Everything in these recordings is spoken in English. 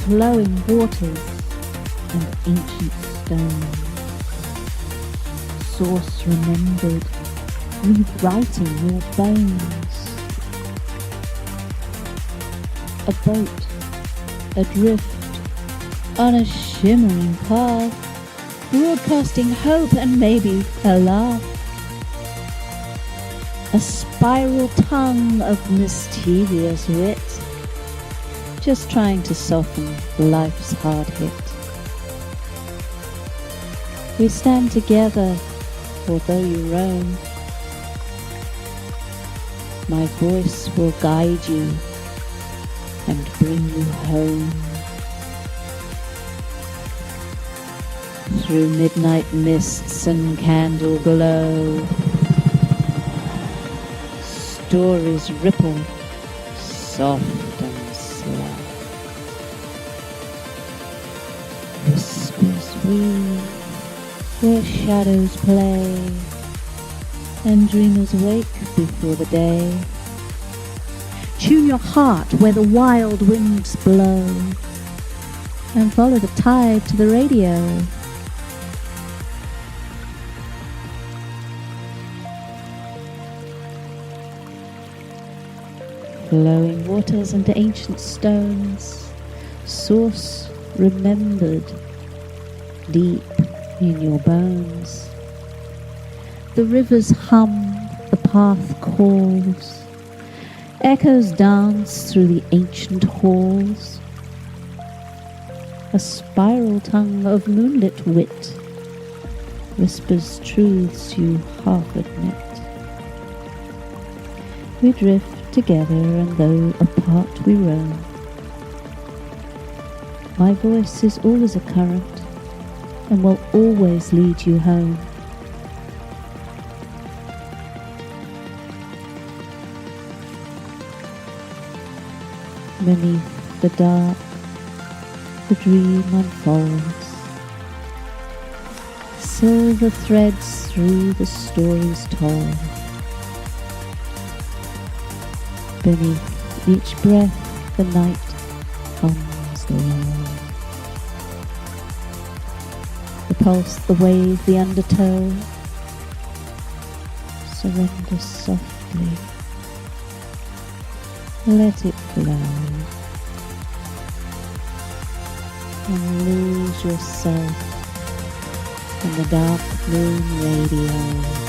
flowing waters and ancient stones. Source remembered, rewriting your bones. A boat, adrift on a shimmering path, broadcasting hope and maybe a laugh. A spiral tongue of mischievous wit, just trying to soften life's hard hit. We stand together, although you roam. My voice will guide you and bring you home. Through midnight mists and candle glow, stories ripple, soft and slow. Whispers weave where shadows play, and dreamers wake before the day. Tune your heart where the wild winds blow, and follow the tide to the radio. Flowing waters and ancient stones, source remembered deep in your bones. The rivers hum, the path calls, echoes dance through the ancient halls. A spiral tongue of moonlit wit whispers truths you half admit. We drift together, and though apart we roam, my voice is always a current and will always lead you home. Beneath the dark, the dream unfolds, silver threads through the stories told. Beneath each breath the night hums low. The pulse, the wave, the undertow. Surrender softly. Let it flow. And lose yourself in the dark moon radio.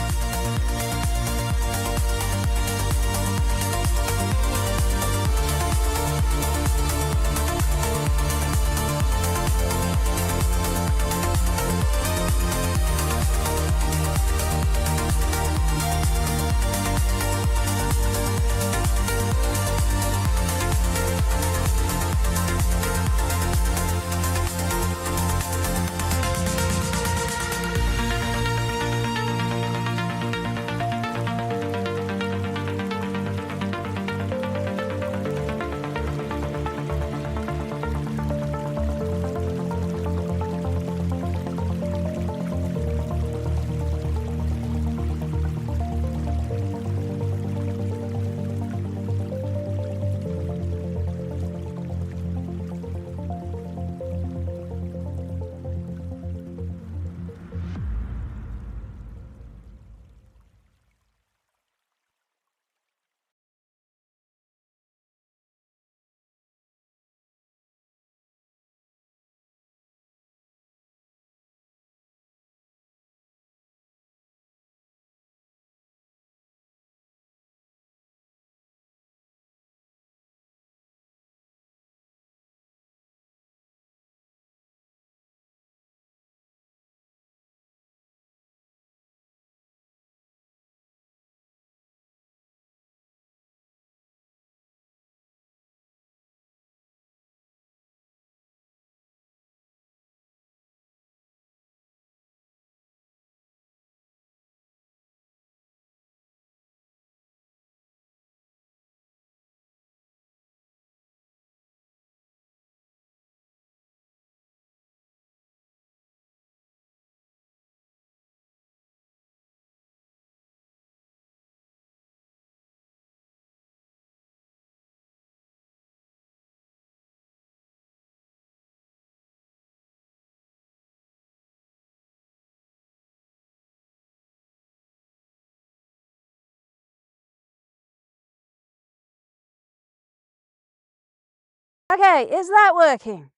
Okay, is that working?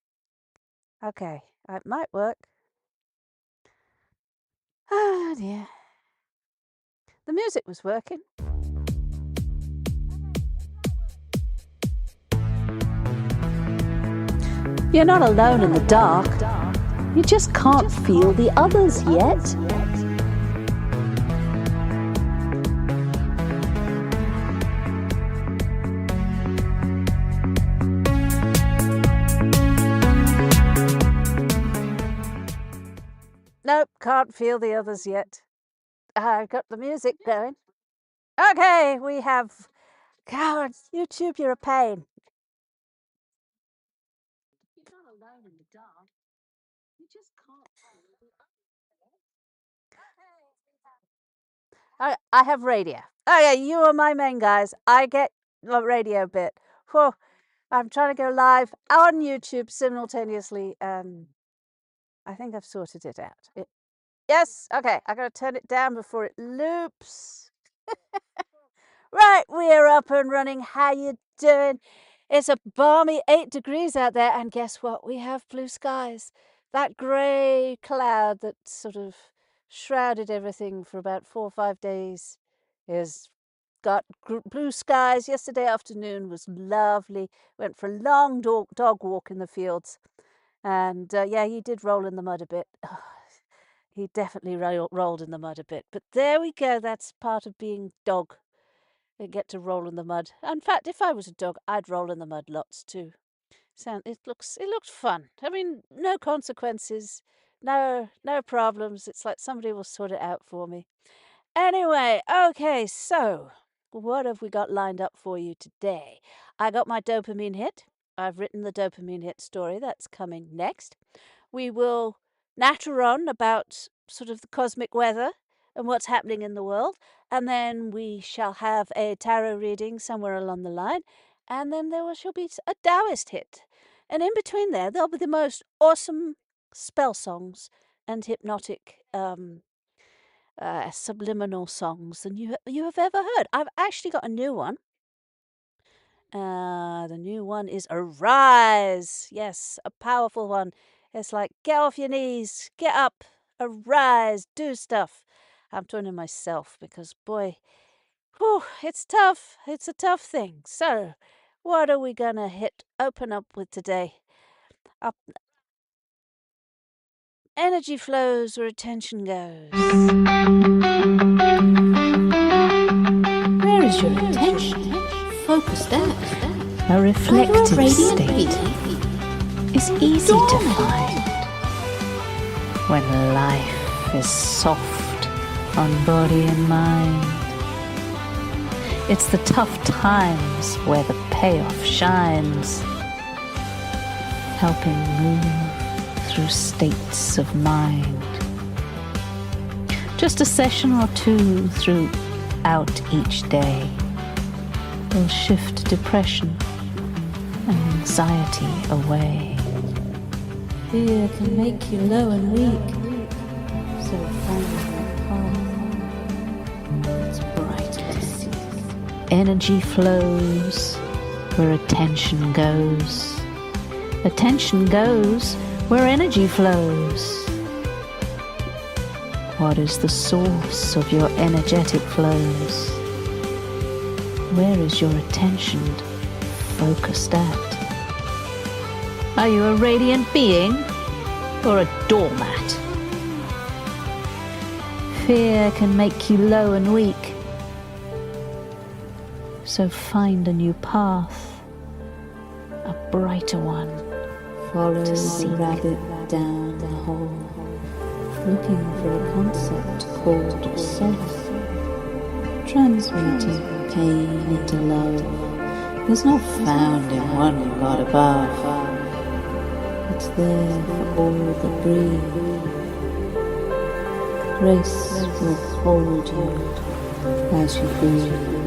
Okay, it might work. Oh dear. The music was working. You're not alone in the dark. You just can't feel the others yet. Nope, can't feel the others yet. I've got the music going. Okay, we have... God, YouTube, you're a pain. You're not alone in the dark. You just can't feel the others. I have radio. Okay, you are my main guys. I get the radio bit. Whew. I'm trying to go live on YouTube simultaneously. I think I've sorted it out. Yes, okay. I gotta turn it down before it loops. Right, we're up and running. How you doing? It's a balmy 8 degrees out there, and guess what? We have blue skies. That grey cloud that sort of shrouded everything for about 4 or 5 days is got blue skies. Yesterday afternoon was lovely. Went for a long dog walk in the fields, and yeah, he did roll in the mud a bit. He definitely rolled in the mud a bit. But there we go. That's part of being dog. They get to roll in the mud. In fact, if I was a dog, I'd roll in the mud lots too. It looked fun. I mean, no consequences, no problems. It's like somebody will sort it out for me. Anyway, okay, so what have we got lined up for you today? I got my dopamine hit. I've written the dopamine hit story. That's coming next. We will natter on about sort of the cosmic weather and what's happening in the world. And then we shall have a tarot reading somewhere along the line. And then there shall be a Taoist hit. And in between there'll be the most awesome spell songs and hypnotic subliminal songs than you have ever heard. I've actually got a new one. The new one is Arise. Yes, a powerful one. It's like, get off your knees, get up, arise, do stuff. I'm talking to myself because, boy, whew, it's tough. It's a tough thing. So, what are we going to open up with today? Energy flows where attention goes. Where is your attention? Focused out. A reflective state is easy to find when life is soft on body and mind. It's the tough times where the payoff shines, helping move through states of mind. Just a session or two throughout each day will shift depression and anxiety away. Fear can make you low and weak, so find your path. It's brighter to see. Energy flows where attention goes. Attention goes where energy flows. What is the source of your energetic flows? Where is your attention focused at? Are you a radiant being or a doormat? Fear can make you low and weak, so find a new path, a brighter one. Follow the rabbit down the hole, looking for a concept called self, transmuting pain into love is not found in one God above. It's there for all that breathe. Grace will hold you as you breathe.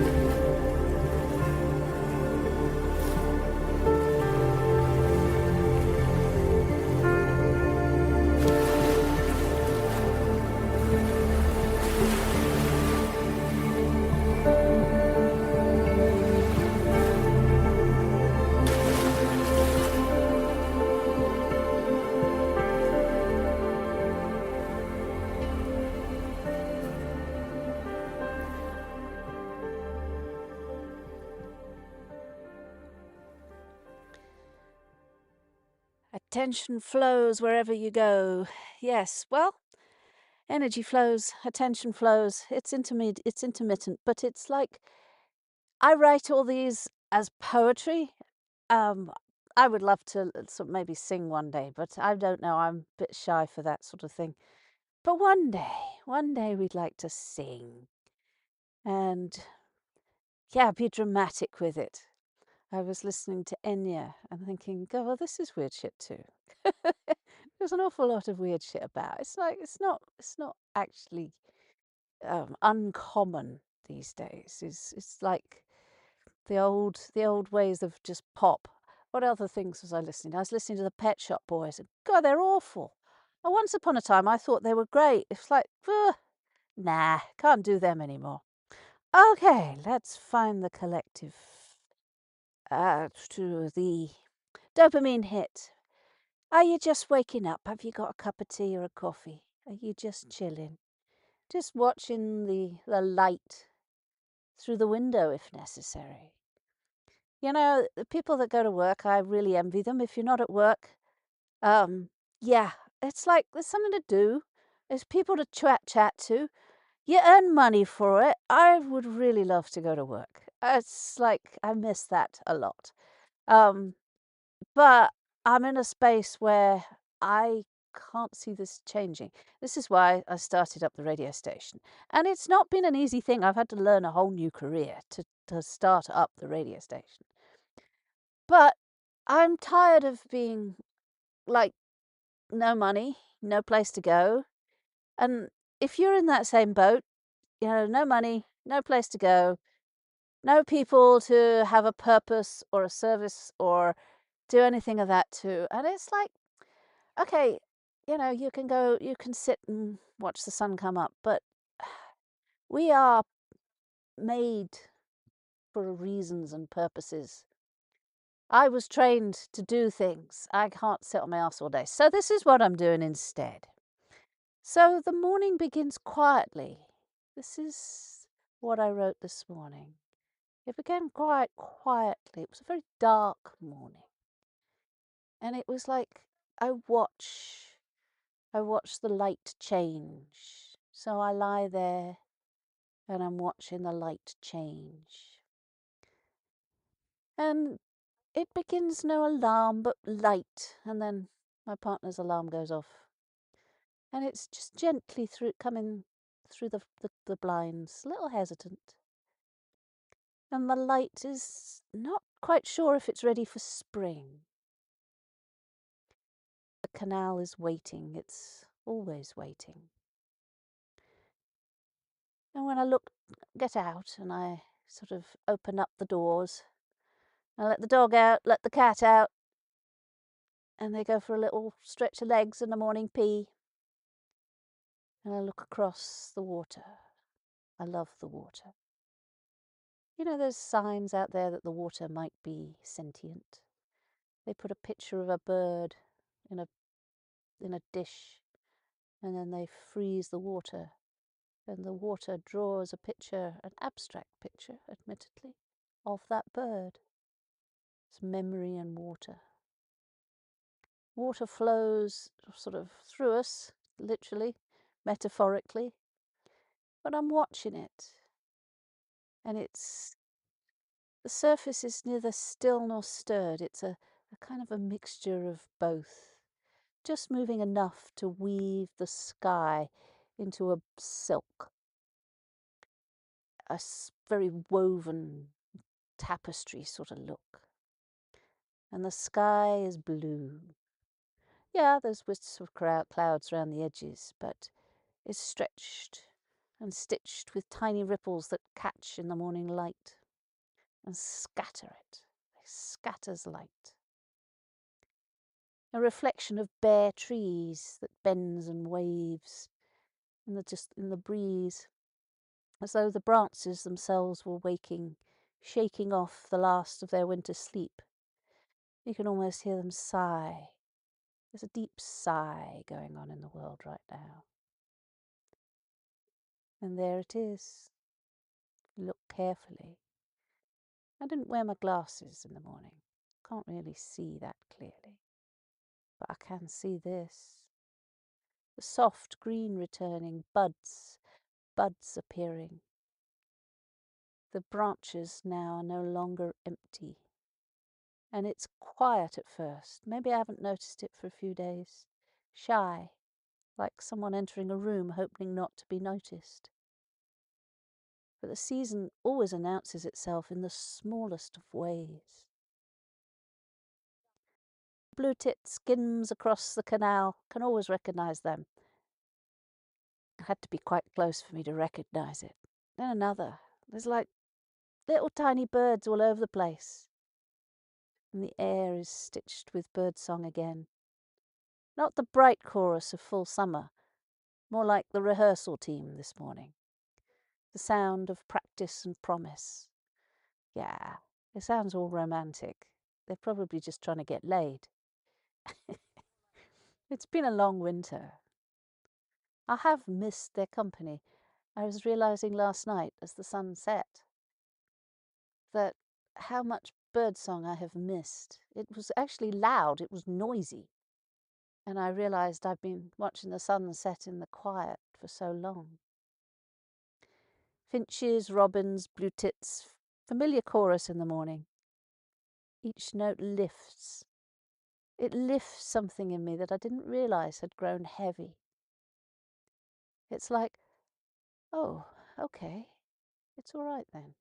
Attention flows wherever you go. Yes, well, energy flows, attention flows. It's intermittent, but it's like I write all these as poetry. I would love to maybe sing one day, but I don't know. I'm a bit shy for that sort of thing. But one day we'd like to sing and, yeah, be dramatic with it. I was listening to Enya and thinking, "God, well, this is weird shit too." There's an awful lot of weird shit about. It's like it's not actually uncommon these days. It's like the old ways of just pop. What other things was I listening to? I was listening to the Pet Shop Boys, and God, they're awful. And once upon a time, I thought they were great. It's like, ugh, nah, can't do them anymore. Okay, let's find the collective. To the dopamine hit. Are you just waking up? Have you got a cup of tea or a coffee? Are you just chilling? Just watching the light through the window if necessary. You know, the people that go to work, I really envy them. If you're not at work, yeah, it's like there's something to do. There's people to chat to. You earn money for it. I would really love to go to work. It's like I miss that a lot. Um, but I'm in a space where I can't see this changing. This is why I started up the radio station. And it's not been an easy thing. I've had to learn a whole new career to start up the radio station. But I'm tired of being like no money, no place to go. And if you're in that same boat, no money, no place to go, no people to have a purpose or a service or do anything of that too. And it's like, okay, you can sit and watch the sun come up, but we are made for reasons and purposes. I was trained to do things. I can't sit on my ass all day. So this is what I'm doing instead. So the morning begins quietly. This is what I wrote this morning. It began quite quietly. It was a very dark morning. And it was like I watch the light change. So I lie there and I'm watching the light change. And it begins no alarm but light, and then my partner's alarm goes off. And it's just gently coming through the blinds, a little hesitant. And the light is not quite sure if it's ready for spring. The canal is waiting, it's always waiting. And when I get out and I sort of open up the doors, I let the dog out, let the cat out, and they go for a little stretch of legs in the morning pee. And I look across the water. I love the water. There's signs out there that the water might be sentient. They put a picture of a bird in a dish, and then they freeze the water, and the water draws a picture, an abstract picture, admittedly, of that bird. It's memory and water. Water flows sort of through us, literally, metaphorically, but I'm watching it, and the surface is neither still nor stirred. It's a kind of a mixture of both, just moving enough to weave the sky into a silk, a very woven tapestry sort of look. And the sky is blue. Yeah, there's wisps of clouds around the edges, but it's stretched and stitched with tiny ripples that catch in the morning light and scatter it. They scatters light. A reflection of bare trees that bends and waves in the breeze, as though the branches themselves were waking, shaking off the last of their winter sleep. You can almost hear them sigh. There's a deep sigh going on in the world right now. And there it is. Look carefully. I didn't wear my glasses in the morning. Can't really see that clearly. I can see this. The soft green returning, buds appearing. The branches now are no longer empty. And it's quiet at first. Maybe I haven't noticed it for a few days. Shy, like someone entering a room hoping not to be noticed. But the season always announces itself in the smallest of ways. Blue tit skims across the canal, can always recognise them. It had to be quite close for me to recognise it. Then another. There's like little tiny birds all over the place. And the air is stitched with birdsong again. Not the bright chorus of full summer, more like the rehearsal team this morning. The sound of practice and promise. Yeah, it sounds all romantic. They're probably just trying to get laid. It's been a long winter. I have missed their company. I was realising last night as the sun set that how much birdsong I have missed. It was actually loud, it was noisy. And I realised I've been watching the sun set in the quiet for so long. Finches, robins, blue tits, familiar chorus in the morning. Each note lifts. It lifts something in me that I didn't realise had grown heavy. It's like, oh, okay, it's all right then.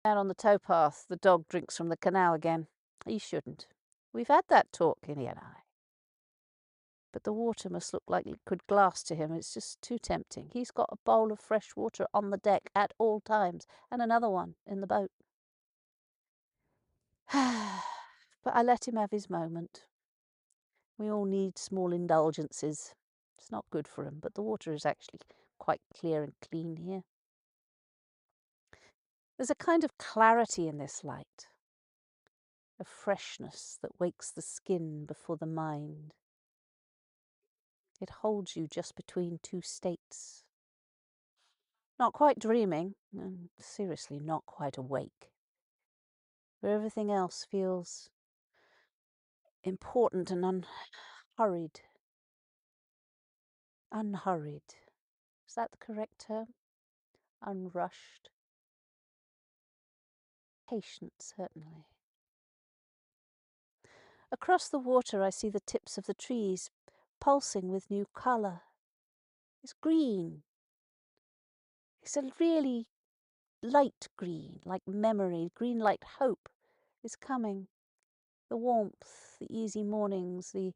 Down on the towpath, the dog drinks from the canal again. He shouldn't. We've had that talk, he and I. But the water must look like liquid glass to him. It's just too tempting. He's got a bowl of fresh water on the deck at all times, and another one in the boat. But I let him have his moment. We all need small indulgences. It's not good for him, but the water is actually quite clear and clean here. There's a kind of clarity in this light, a freshness that wakes the skin before the mind. It holds you just between two states. Not quite dreaming, and seriously not quite awake, where everything else feels important and unhurried. Unhurried. Is that the correct term? Unrushed. Patient, certainly. Across the water I see the tips of the trees, pulsing with new colour. It's green. It's a really light green, like memory, green like hope is coming. The warmth, the easy mornings, the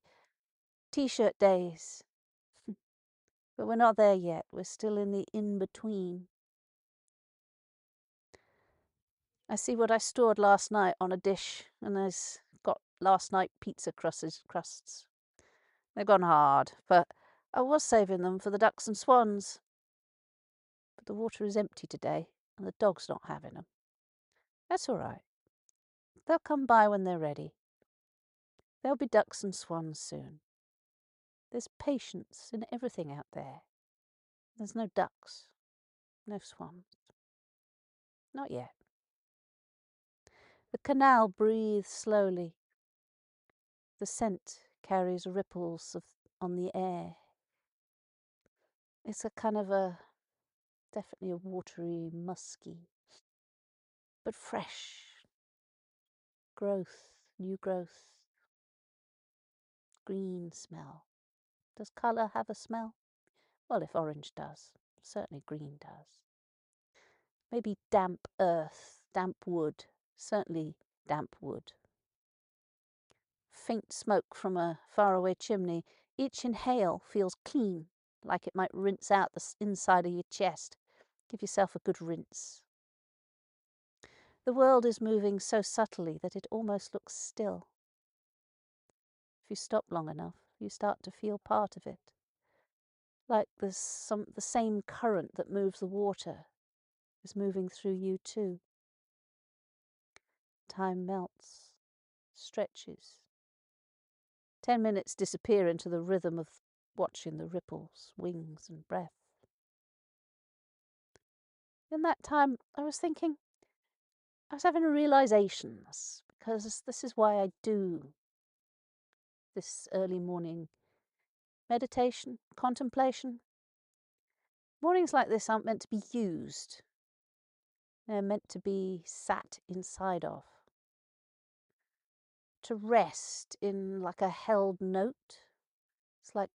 t-shirt days. But we're not there yet. We're still in the in-between. I see what I stored last night on a dish, and there's got last night pizza crusts. They've gone hard, but I was saving them for the ducks and swans. But the water is empty today, and the dog's not having them. That's all right. They'll come by when they're ready. There'll be ducks and swans soon. There's patience in everything out there. There's no ducks, no swans. Not yet. The canal breathes slowly. The scent carries ripples on the air. It's a kind of definitely a watery, musky, but fresh. Growth, new growth. Green smell. Does colour have a smell? Well, if orange does, certainly green does. Maybe damp earth, damp wood, certainly damp wood. Faint smoke from a faraway chimney. Each inhale feels clean, like it might rinse out the inside of your chest. Give yourself a good rinse. The world is moving so subtly that it almost looks still. If you stop long enough, you start to feel part of it. Like the same current that moves the water is moving through you too. Time melts, stretches. 10 minutes disappear into the rhythm of watching the ripples, wings and breath. In that time, I was having realizations, because this is why I do this early morning meditation, contemplation. Mornings like this aren't meant to be used. They're meant to be sat inside of. To rest in like a held note. It's like,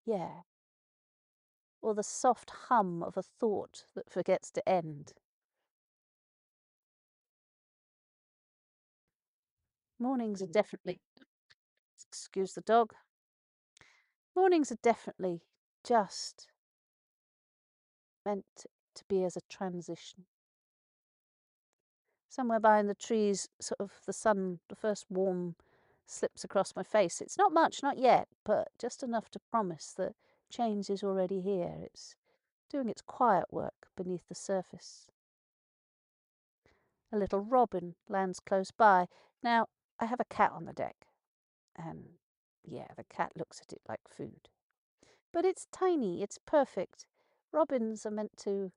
yeah. Or the soft hum of a thought that forgets to end. Mornings are definitely, excuse the dog. Mornings are definitely just meant to be as a transition. Somewhere behind the trees, sort of the sun, the first warm slips across my face. It's not much, not yet, but just enough to promise that change is already here. It's doing its quiet work beneath the surface. A little robin lands close by. Now, I have a cat on the deck, and yeah, the cat looks at it like food. But it's tiny, it's perfect. Robins are meant to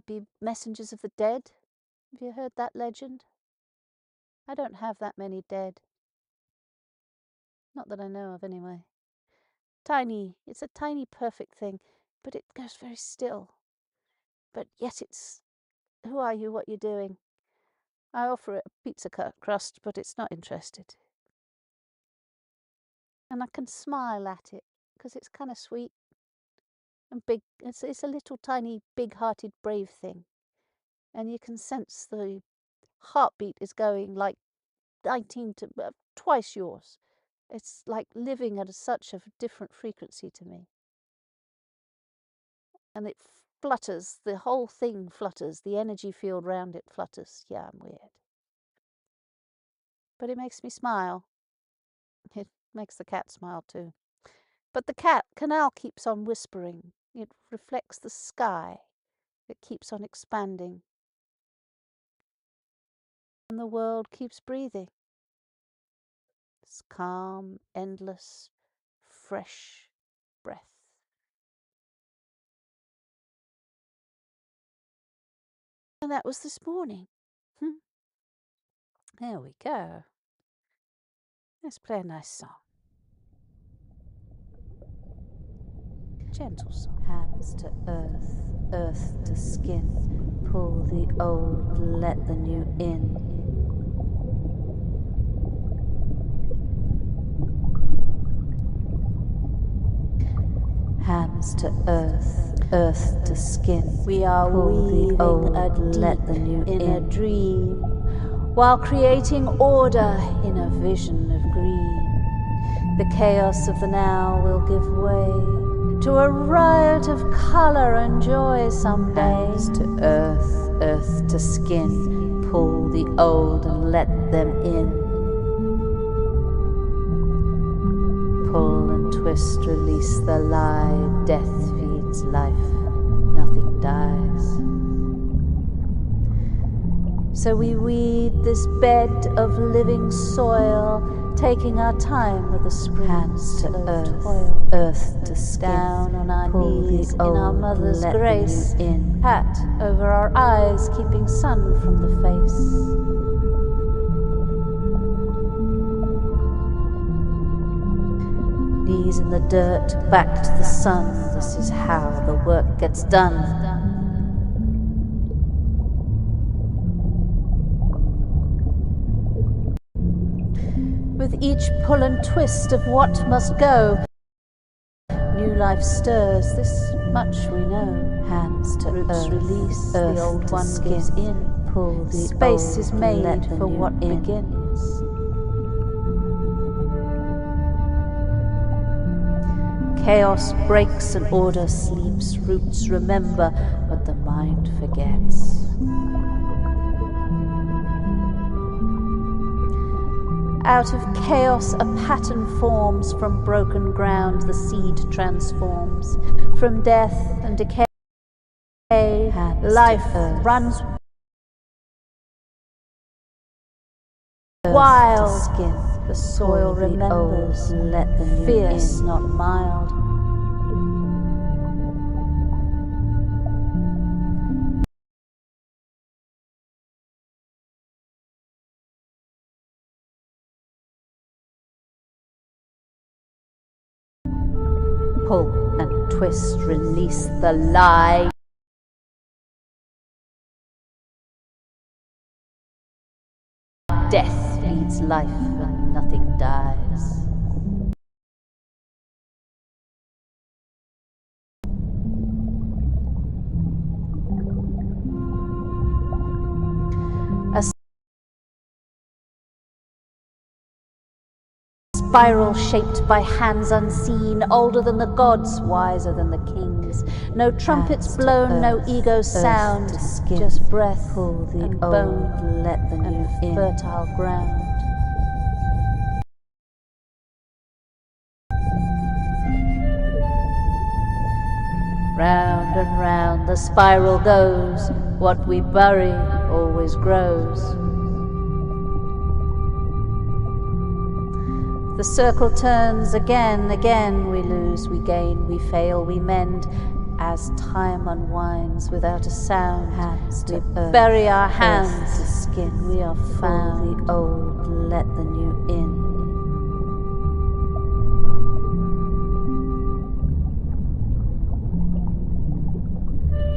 be messengers of the dead. Have you heard that legend? I don't have that many dead. Not that I know of, anyway. Tiny, it's a tiny, perfect thing, but it goes very still. But yet it's, who are you, what you're doing? I offer it a pizza crust, but it's not interested. And I can smile at it, because it's kind of sweet and big. It's a little tiny, big-hearted, brave thing. And you can sense the heartbeat is going like 19 to twice yours. It's like living at such a different frequency to me. And it flutters, the whole thing flutters, the energy field around it flutters. Yeah, I'm weird. But it makes me smile. It makes the cat smile too. But the Canal keeps on whispering. It reflects the sky. It keeps on expanding. And the world keeps breathing. It's calm, endless, fresh breath. And that was this morning. There we go. Let's play a nice song. Gentle song. Hands to earth, earth to skin. Pull the old, let the new in. Hands to earth, earth to skin. We are weaving a deep in a dream, while creating order in a vision of green. The chaos of the now will give way to a riot of colour and joy someday. Hands to earth, earth to skin. Pull the old and let them in. Pull and twist, release the lie. Death feeds life, nothing dies. So we weed this bed of living soil, taking our time with the spring. Hands to earth, earth to skin. Down on our knees in our mother's grace. In. Hat over our eyes, keeping sun from the face. Knees in the dirt, back to the sun. This is how the work gets done. With each pull and twist of what must go, new life stirs, this much we know. Hands to roots earth, release, earth the old one skin. Gives in. Pull the space old, is made for what begins. Chaos breaks and order sleeps. Roots remember, but the mind forgets. Out of chaos a pattern forms. From broken ground the seed transforms. From death and decay, life runs wild. Skin. The soil remembers, let the fierce, not mild. Pull and twist, release the lie. Death leads life and nothing dies. A spiral shaped by hands unseen, older than the gods, wiser than the kings. No trumpets blown, no ego sound, just breath and bone, let the new fertile ground. Round and round the spiral goes, what we bury always grows. The circle turns again, again we lose, we gain, we fail, we mend. As time unwinds without a sound, we bury our hands, the skin we are found. The old, let the new in.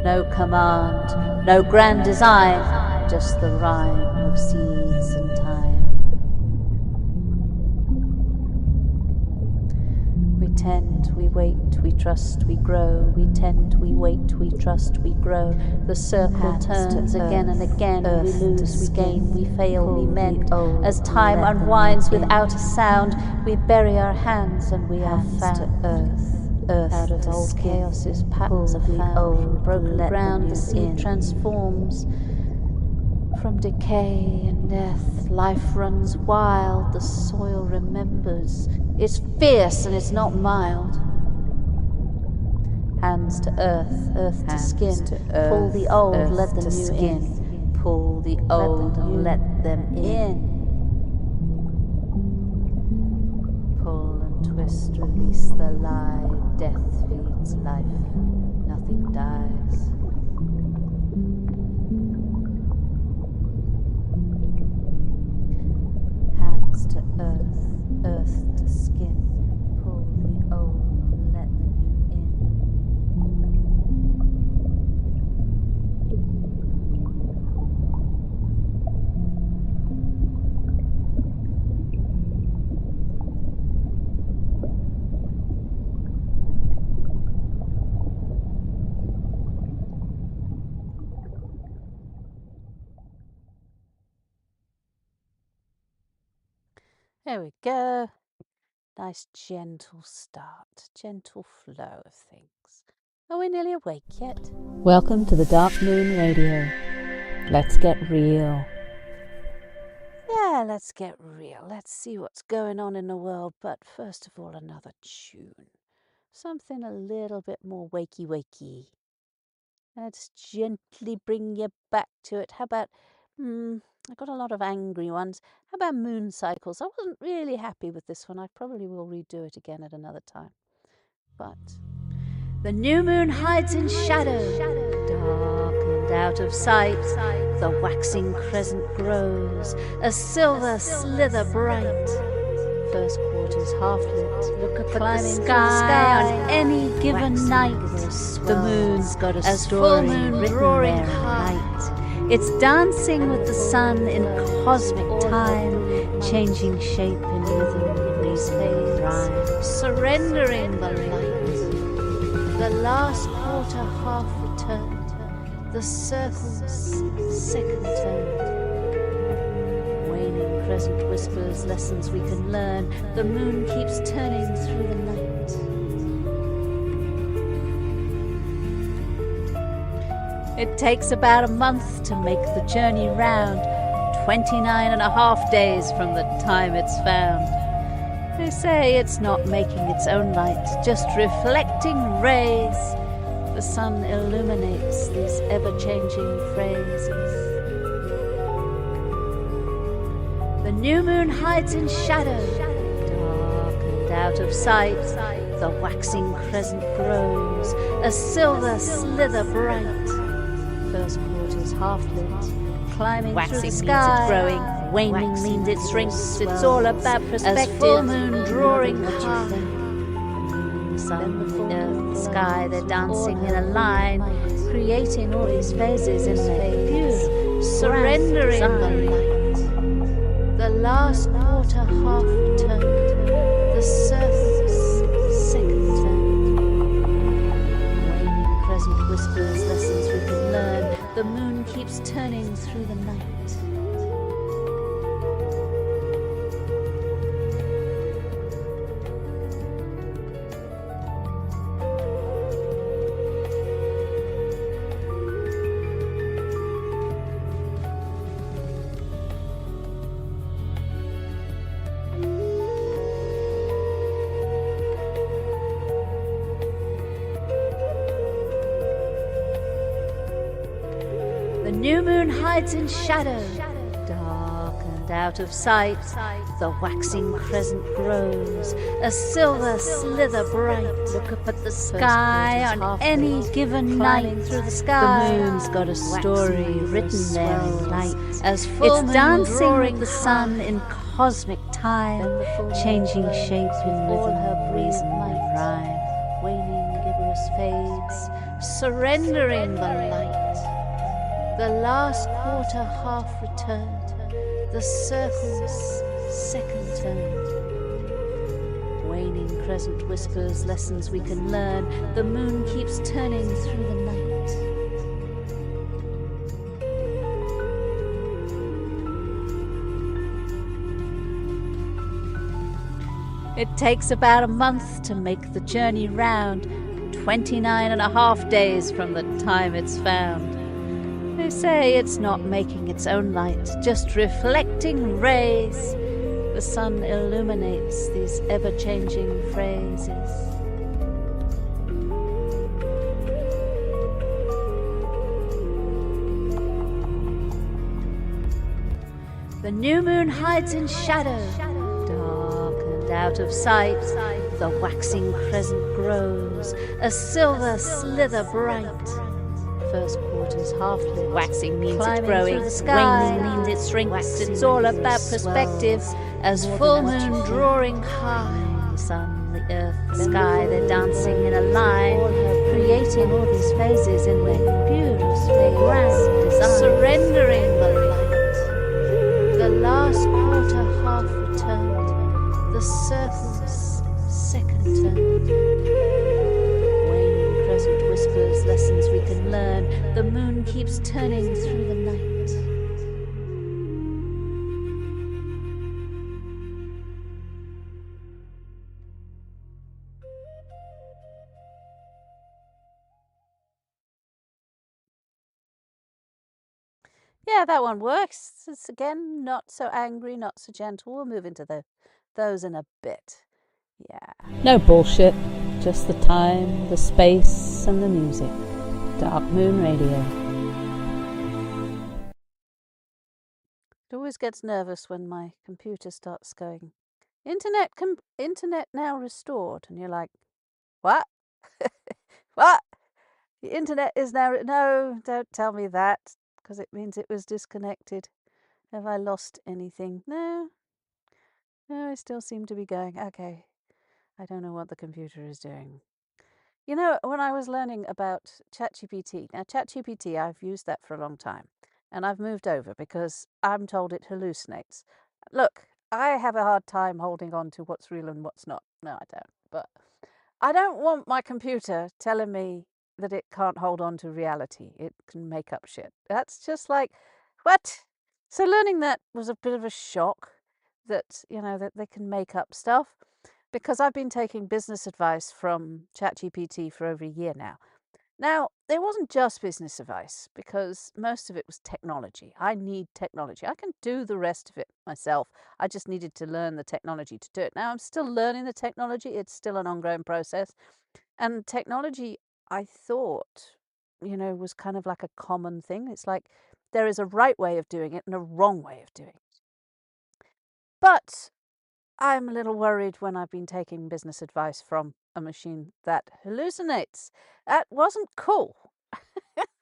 No command, no grand design, just the rhyme of seeds and time. We tend, we wait, we trust, we grow. We tend, we wait, we trust, we grow. The circle turns again and again. We lose, we gain, we fail, we mend. As time unwinds without a sound, we bury our hands and we are found. Earth out of old chaos's patterns are found. From broken ground the seed transforms. From decay and death, life runs wild. The soil remembers. It's fierce and it's not mild. Hands to earth, earth to skin. Pull the old, let the new in. Pull the old and let them in. Pull and twist, release the lie. Death feeds life, nothing dies. Hands to earth, earth to skin. Pull the old, let the new in. There we go. Nice gentle start, gentle flow of things. Are we nearly awake yet? Welcome to the Dark Moon Radio. Let's get real. Yeah, let's get real. Let's see what's going on in the world. But first of all, another tune. Something a little bit more wakey. Let's gently bring you back to it. How about, I got a lot of angry ones. How about moon cycles? I wasn't really happy with this one. I probably will redo it again at another time. But the new moon hides in shadow, dark and out of sight. The waxing crescent grows, a silver slither bright. First quarter's half lit. Look at the sky on any given night. The moon's got a as full moon drawing height. It's dancing with the sun in cosmic time, changing shape in rhythm, replay, rhyme, surrendering the light. The last quarter half returned, the circle's second turned. Waning crescent whispers lessons we can learn. The moon keeps turning through the night. It takes about a month to make the journey round, 29.5 days from the time it's found. They say it's not making its own light, just reflecting rays. The sun illuminates these ever-changing phrases. The new moon hides in shadow, dark and out of sight. The waxing crescent grows, a silver slither bright. First quarter's half lit, climbing waxing through the sky. Means it's growing, waning means it shrinks. It's all about perspective. As full moon drawing high. sun, the earth, the sky, they're dancing in a line, creating all these phases in their beautiful, surrendering the light. The last quarter half returned, the circle's second turn. Waning crescent whispers lessons we can learn, the moon keeps turning through the night. The new moon hides in shadow, dark and out of sight. The waxing crescent grows, a silver slither bright. Look up at the sky on any given night. Through the sky, the moon's got a story written there in light. As full moon dancing with the sun in cosmic time, changing shape in rhythm, her reason and rhyme. Waning gibberish fades, surrendering the light. The last quarter half returned, the circle's second turn. Waning crescent whispers lessons we can learn, the moon keeps turning through the night. It takes about a month to make the journey round, 29 and a half days from the time it's found. They say it's not making its own light, just reflecting rays. The sun illuminates these ever-changing phrases. The new moon hides in shadow, dark and out of sight. The waxing crescent grows, a silver slither bright. First quarter's half lit. Waxing means it's growing, waning means it shrinks. It's all about perspective. As full moon drawing high, the sun, the earth, the sky, they're dancing in a line, creating all these phases in their beautiful grand design. Surrendering the light. The last quarter half returned, the circle's second turn. Whispers lessons we can learn, the moon keeps turning through the night. Yeah, that one works. It's again not so angry, not so gentle. We'll move into those in a bit. Yeah. No bullshit. Just the time, the space, and the music. Dark Moon Radio. It always gets nervous when my computer starts going, Internet now restored. And you're like, what? What? The internet is now... No, don't tell me that, because it means it was disconnected. Have I lost anything? No. No, I still seem to be going. Okay. I don't know what the computer is doing. You know, when I was learning about ChatGPT, now ChatGPT, I've used that for a long time, and I've moved over because I'm told it hallucinates. Look, I have a hard time holding on to what's real and what's not. No, I don't. But I don't want my computer telling me that it can't hold on to reality. It can make up shit. That's just like, what? So learning that was a bit of a shock that, you know, that they can make up stuff. Because I've been taking business advice from ChatGPT for over a year now. Now, it wasn't just business advice, because most of it was technology. I need technology. I can do the rest of it myself. I just needed to learn the technology to do it. Now, I'm still learning the technology. It's still an ongoing process. And technology, I thought, you know, was kind of like a common thing. It's like there is a right way of doing it and a wrong way of doing it. But I'm a little worried when I've been taking business advice from a machine that hallucinates. That wasn't cool.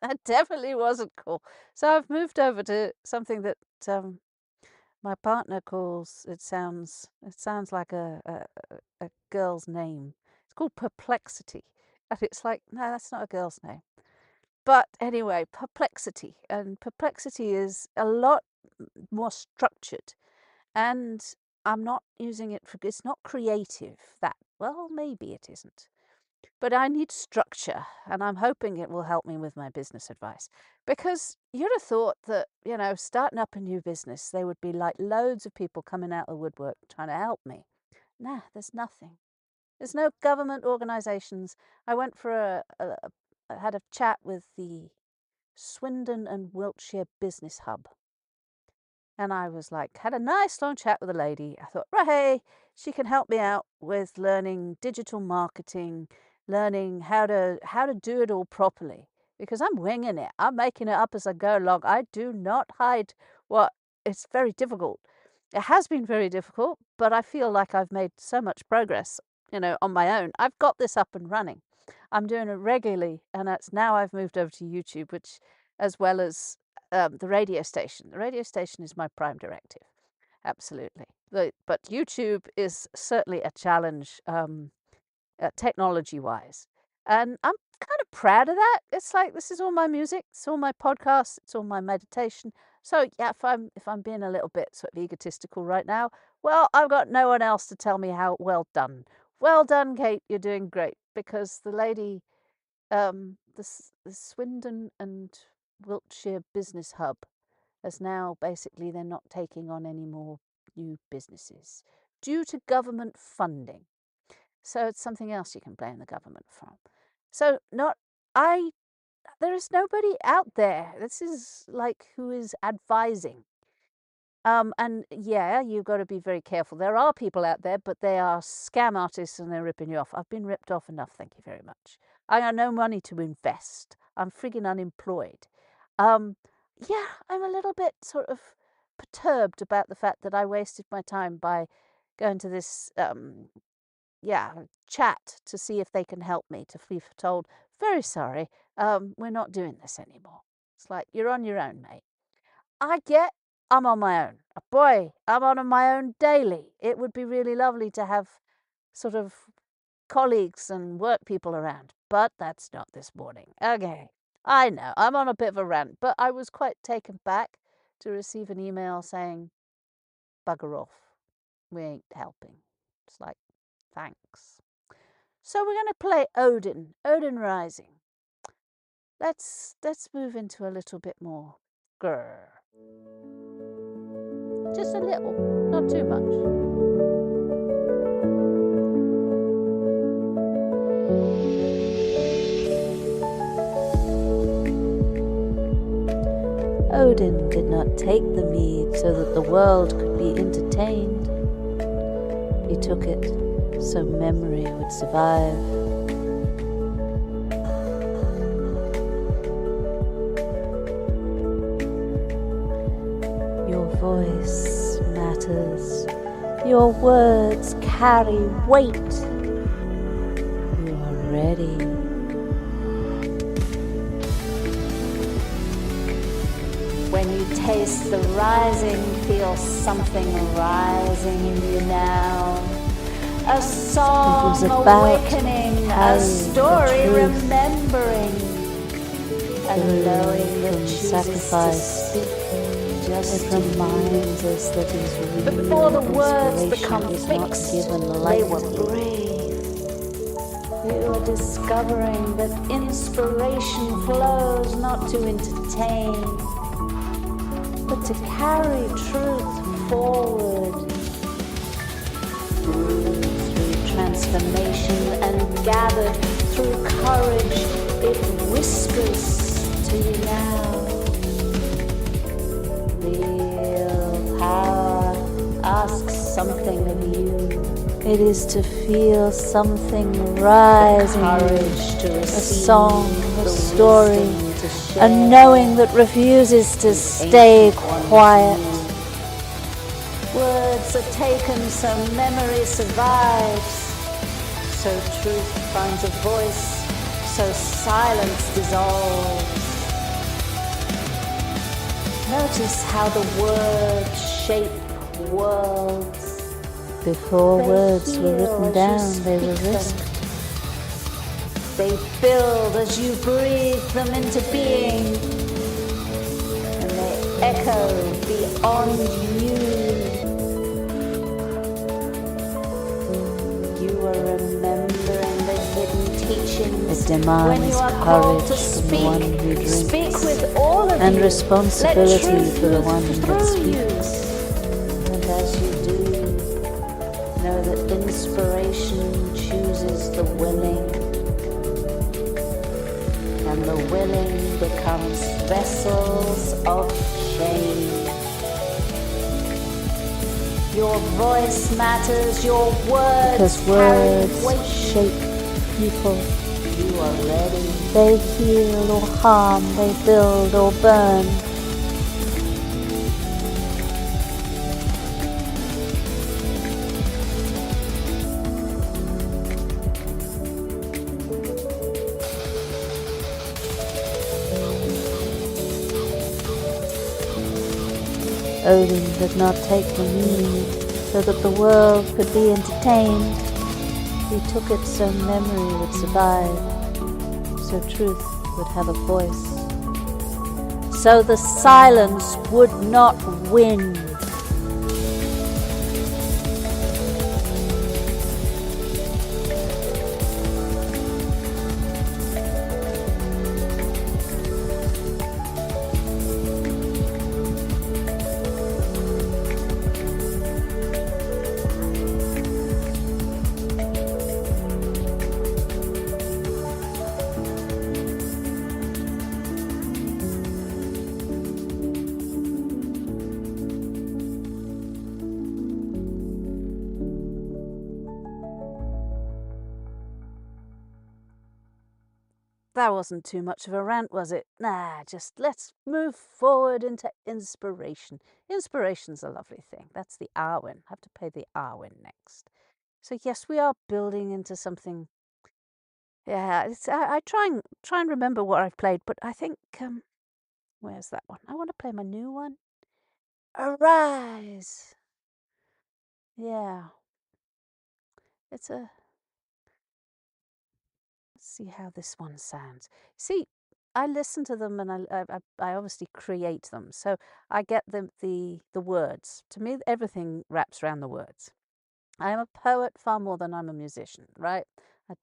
That definitely wasn't cool. So I've moved over to something that my partner calls, it sounds like a girl's name. called Perplexity. And it's like, no, that's not a girl's name. But anyway, Perplexity. And Perplexity is a lot more structured. And I'm not using it for, it's not creative. Well, maybe it isn't. But I need structure, and I'm hoping it will help me with my business advice. Because you'd have thought that, starting up a new business, there would be like loads of people coming out of the woodwork trying to help me. Nah, there's nothing. There's no government organisations. I went for I had a chat with the Swindon and Wiltshire Business Hub. And I was like, had a nice long chat with a lady. I thought, right, hey, she can help me out with learning digital marketing, learning how to do it all properly. Because I'm winging it. I'm making it up as I go along. I do not hide it's very difficult. It has been very difficult, but I feel like I've made so much progress, on my own. I've got this up and running. I'm doing it regularly, and now I've moved over to YouTube, which, as well as the radio station. The radio station is my prime directive, absolutely. But YouTube is certainly a challenge, technology-wise, and I'm kind of proud of that. It's like, this is all my music, it's all my podcasts, it's all my meditation. So yeah, if I'm being a little bit sort of egotistical right now, well, I've got no one else to tell me how well done. Well done, Kate. You're doing great. Because the lady, the Swindon and Wiltshire Business Hub, as now basically they're not taking on any more new businesses due to government funding. So it's something else you can blame the government from. So there is nobody out there. This is like who is advising. And yeah, you've got to be very careful. There are people out there, but they are scam artists and they're ripping you off. I've been ripped off enough, thank you very much. I got no money to invest. I'm frigging unemployed. Yeah, I'm a little bit sort of perturbed about the fact that I wasted my time by going to this, chat to see if they can help me, to be told, very sorry, we're not doing this anymore. It's like, you're on your own, mate. I'm on my own. Boy, I'm on my own daily. It would be really lovely to have sort of colleagues and work people around, but that's not this morning. Okay, I know, I'm on a bit of a rant, but I was quite taken back to receive an email saying, bugger off, we ain't helping. It's like, thanks. So we're going to play Odin Rising. Let's move into a little bit more grrr. Just a little, not too much. Odin did not take the mead so that the world could be entertained. He took it so memory would survive. Your voice matters. Your words carry weight. You are ready. When you taste the rising, feel something rising in you now. A song awakening, a story remembering, and knowing that chooses to speak. Just reminds us that his before the words become fixed, they were brave. You are discovering that inspiration flows not to entertain, but to carry truth forward through transformation and gathered through courage. It whispers to you now. Feel power asks something of you. It is to feel something rising, courage to receive, a song, a story, a knowing that refuses to stay quiet. Words are taken so memory survives, so truth finds a voice, so silence dissolves. Notice how the words shape worlds. Before words were written down, they were risked They build as you breathe them into being, and they echo beyond you. You are remembering the hidden teachings. It demands when you are called to courage speak, from the one who drinks, speak with all of and you. responsibility Let truth for the move one that through speaks. you. And as you do, know that inspiration chooses the willing, and the willing becomes vessels of change. Your voice matters, your words Because carry words weight. shape people. You are ready. They heal or harm, they build or burn. Odin did not take the mead so that the world could be entertained. He took it so memory would survive, so truth would have a voice. So the silence would not win. That wasn't too much of a rant, was it? Nah, just let's move forward into inspiration. Inspiration's a lovely thing. That's the Arwen. I have to play the Arwen next. So yes, we are building into something. Yeah, I try and remember what I've played, but I think where's that one? I want to play my new one. Arise. Yeah, it's a. Let's see how this one sounds. See, I listen to them and I obviously create them. So I get the words. To me, everything wraps around the words. I am a poet far more than I'm a musician, right?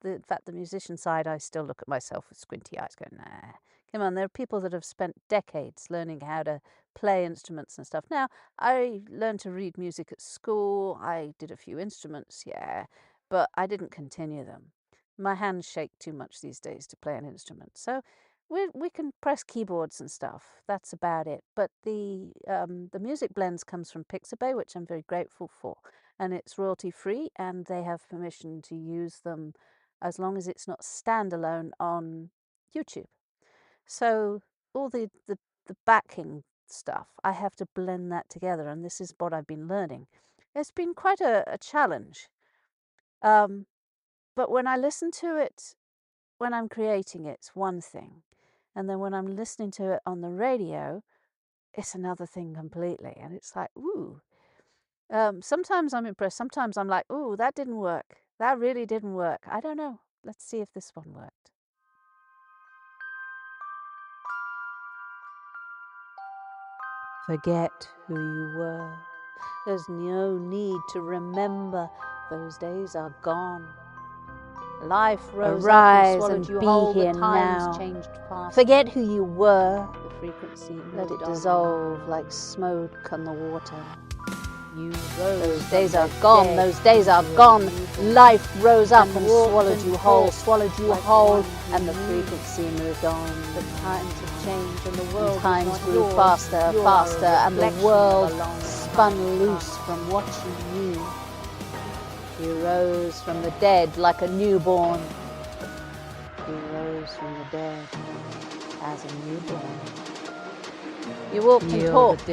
In fact, the musician side, I still look at myself with squinty eyes going, nah, come on. There are people that have spent decades learning how to play instruments and stuff. Now, I learned to read music at school. I did a few instruments, yeah, but I didn't continue them. My hands shake too much these days to play an instrument. So we can press keyboards and stuff. That's about it. But the music blends comes from Pixabay, which I'm very grateful for. And it's royalty free, and they have permission to use them as long as it's not standalone on YouTube. So all the backing stuff, I have to blend that together, and this is what I've been learning. It's been quite a challenge. But when I listen to it, when I'm creating it, it's one thing. And then when I'm listening to it on the radio, it's another thing completely. And it's like, ooh. Sometimes I'm impressed. Sometimes I'm like, ooh, that didn't work. That really didn't work. I don't know. Let's see if this one worked. Forget who you were. There's no need to remember. Those days are gone. Life rose up and swallowed you whole. The times changed fast. Forget who you were. The frequency let it dissolve like smoke on the water. You rose. Those days are gone. Those days are gone. Life rose up and swallowed you whole. Swallowed you whole, and the frequency moved on. The times have changed, and the world. Times grew faster, faster, and the world spun loose from watching you. You rose from the dead like a newborn. You rose from the dead as a newborn. You walked and talked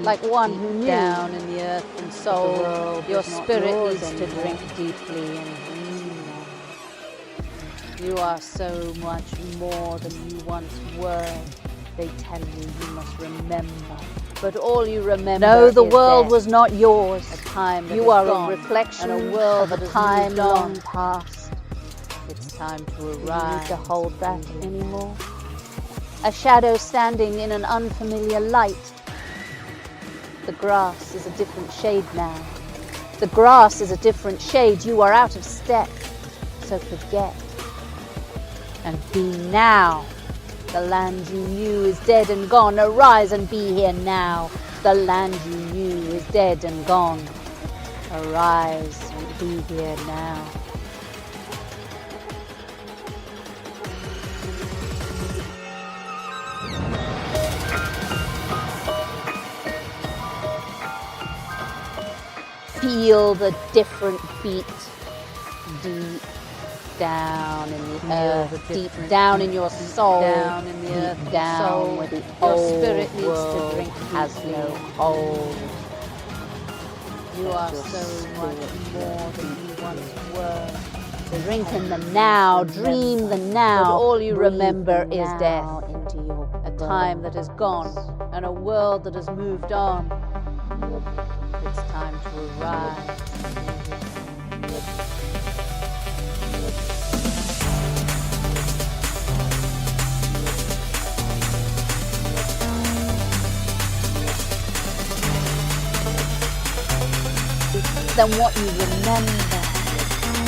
like one who knew. Down in the earth and soul, your spirit needs to drink deeply and dream on. You are so much more than you once were. They tell you must remember. But all you remember is the world was not yours. A time that you are a reflection and a world of a time long past. It's time to Do you need arise. to hold that anymore? A shadow standing in an unfamiliar light. The grass is a different shade now. The grass is a different shade. You are out of step. So forget and be now. The land you knew is dead and gone. Arise and be here now. The land you knew is dead and gone. Arise and be here now. Feel the different beat deep down in the earth, deep down in your soul, down in the earth, deep down soul, where the your old spirit needs to world drink has deeply. no hold. You are Your so much spirit more than you once were. Drink in the now, dream the now, But all you breathe remember the is now death. into your A time that is gone and a world that has moved on. It's time to arise. Than what you remember, they say.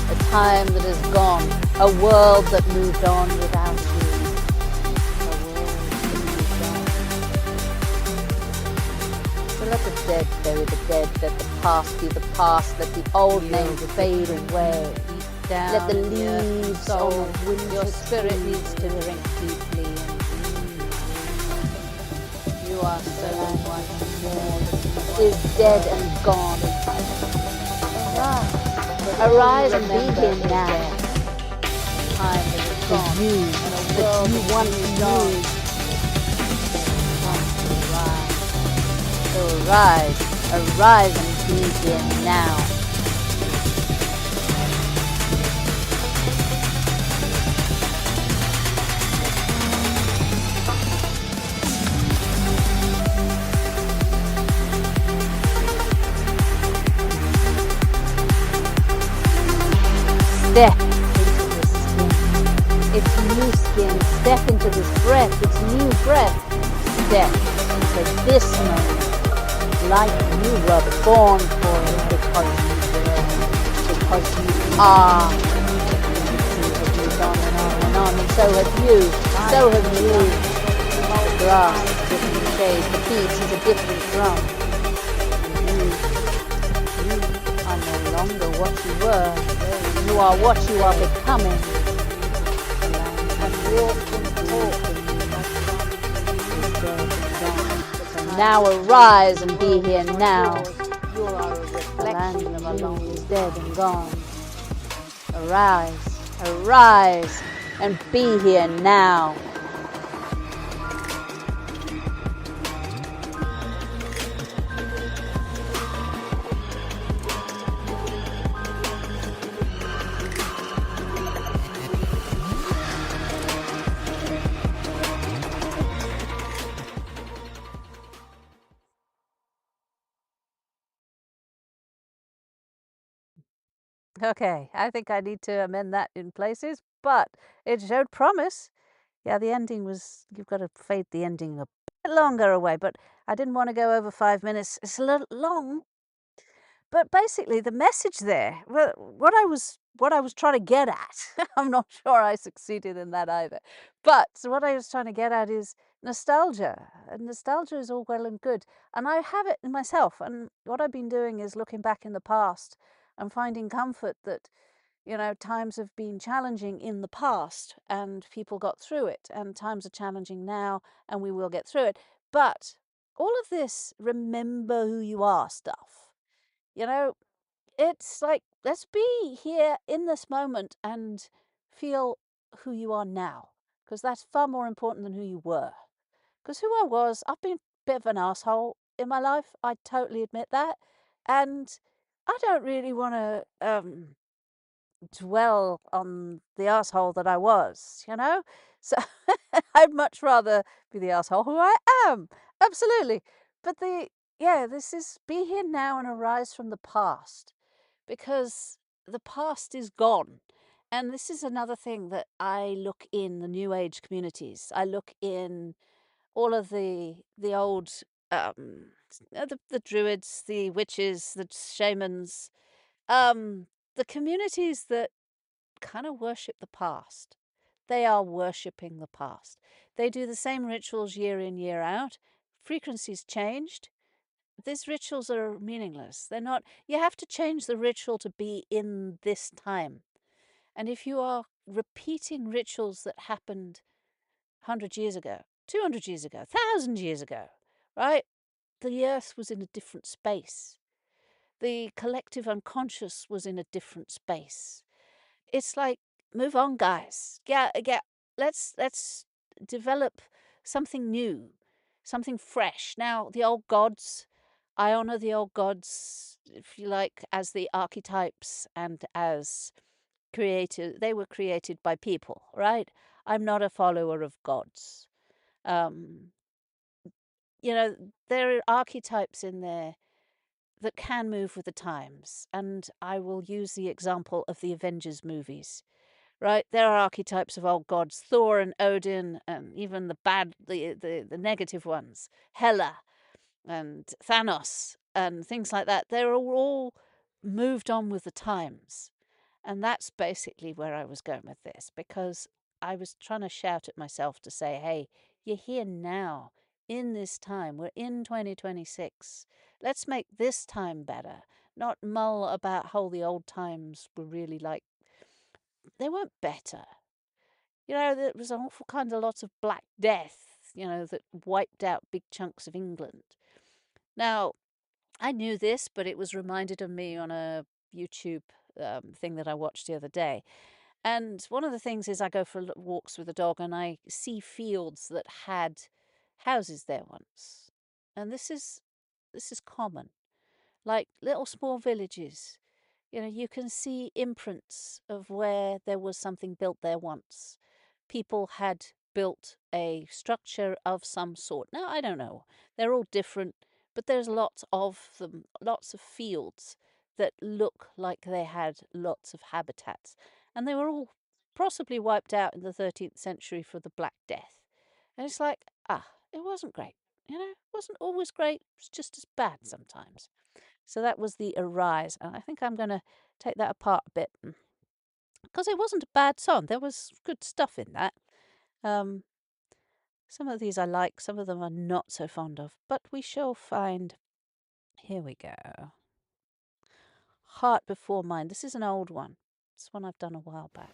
A time that is gone, a world that moved on without you. A world that moved on. So let the dead bury the dead, let the past be the past, let the old names fade away. Let the leaves on the wind, your spirit needs to drink deeply and you are so much more than is dead and gone. Arise and be here now. time that is gone You, and a that world you that once moved knew. on. So arise and be here now. Step into this skin. It's new skin. Step into this breath. It's new breath. Step into this moment like you were born for it because you will. Because you are. You have moved on and on and on, and so have you. So have you. The grass is a different shade. The beat is a different drum. You are no longer what you were. You are what you are becoming. And walk and talk. So now arise and be here now. You are a The reflection of a land long is dead and gone. Arise, arise, and be here now. Okay, I think I need to amend that in places, but it showed promise. Yeah, the ending was, you've got to fade the ending a bit longer away, but I didn't want to go over 5 minutes. It's a little long. But basically the message there, well, what I was trying to get at, I'm not sure I succeeded in that either. But so what I was trying to get at is nostalgia. And nostalgia is all well and good. And I have it in myself. And what I've been doing is looking back in the past and finding comfort that, you know, times have been challenging in the past and people got through it, and times are challenging now and we will get through it. But all of this remember who you are stuff, you know, it's like, let's be here in this moment and feel who you are now, because that's far more important than who you were. Because who I was, I've been a bit of an asshole in my life. I totally admit that. And I don't really want to dwell on the asshole that I was, you know? So I'd much rather be the asshole who I am. Absolutely. But this is be here now and arise from the past, because the past is gone. And this is another thing that I look in the New Age communities. I look in all of the old, the druids, the witches, the shamans, the communities that kind of worship the past. They are worshipping the past. They do the same rituals year in, year out. Frequency's changed. These rituals are meaningless. They're not. You have to change the ritual to be in this time. And if you are repeating rituals that happened 100 years ago, 200 years ago, 1,000 years ago, right? The earth was in a different space. The collective unconscious was in a different space. It's like, move on, guys. Yeah. Let's develop something new, something fresh. Now, the old gods, I honor the old gods, if you like, as the archetypes and as created. They were created by people, right? I'm not a follower of gods. There are archetypes in there that can move with the times. And I will use the example of the Avengers movies, right? There are archetypes of old gods, Thor and Odin, and even the negative ones, Hela and Thanos and things like that. They're all moved on with the times. And that's basically where I was going with this, because I was trying to shout at myself to say, hey, you're here now in this time. We're in 2026. Let's make this time better, not mull about how the old times were really like. They weren't better. There was an awful kind of lots of Black Death, that wiped out big chunks of England. Now, I knew this, but it was reminded of me on a YouTube thing that I watched the other day. And one of the things is I go for walks with a dog and I see fields that had houses there once. And this is common. Like little small villages. You can see imprints of where there was something built there once. People had built a structure of some sort. Now, I don't know. They're all different, but there's lots of them, lots of fields that look like they had lots of habitats. And they were all possibly wiped out in the 13th century for the Black Death. And it's like, it wasn't great. It wasn't always great. It was just as bad sometimes. So that was the Arise. And I think I'm going to take that apart a bit, because it wasn't a bad song. There was good stuff in that. Some of these I like, some of them I'm not so fond of, but we shall find. Here we go. Heart Before Mind. This is an old one. It's one I've done a while back.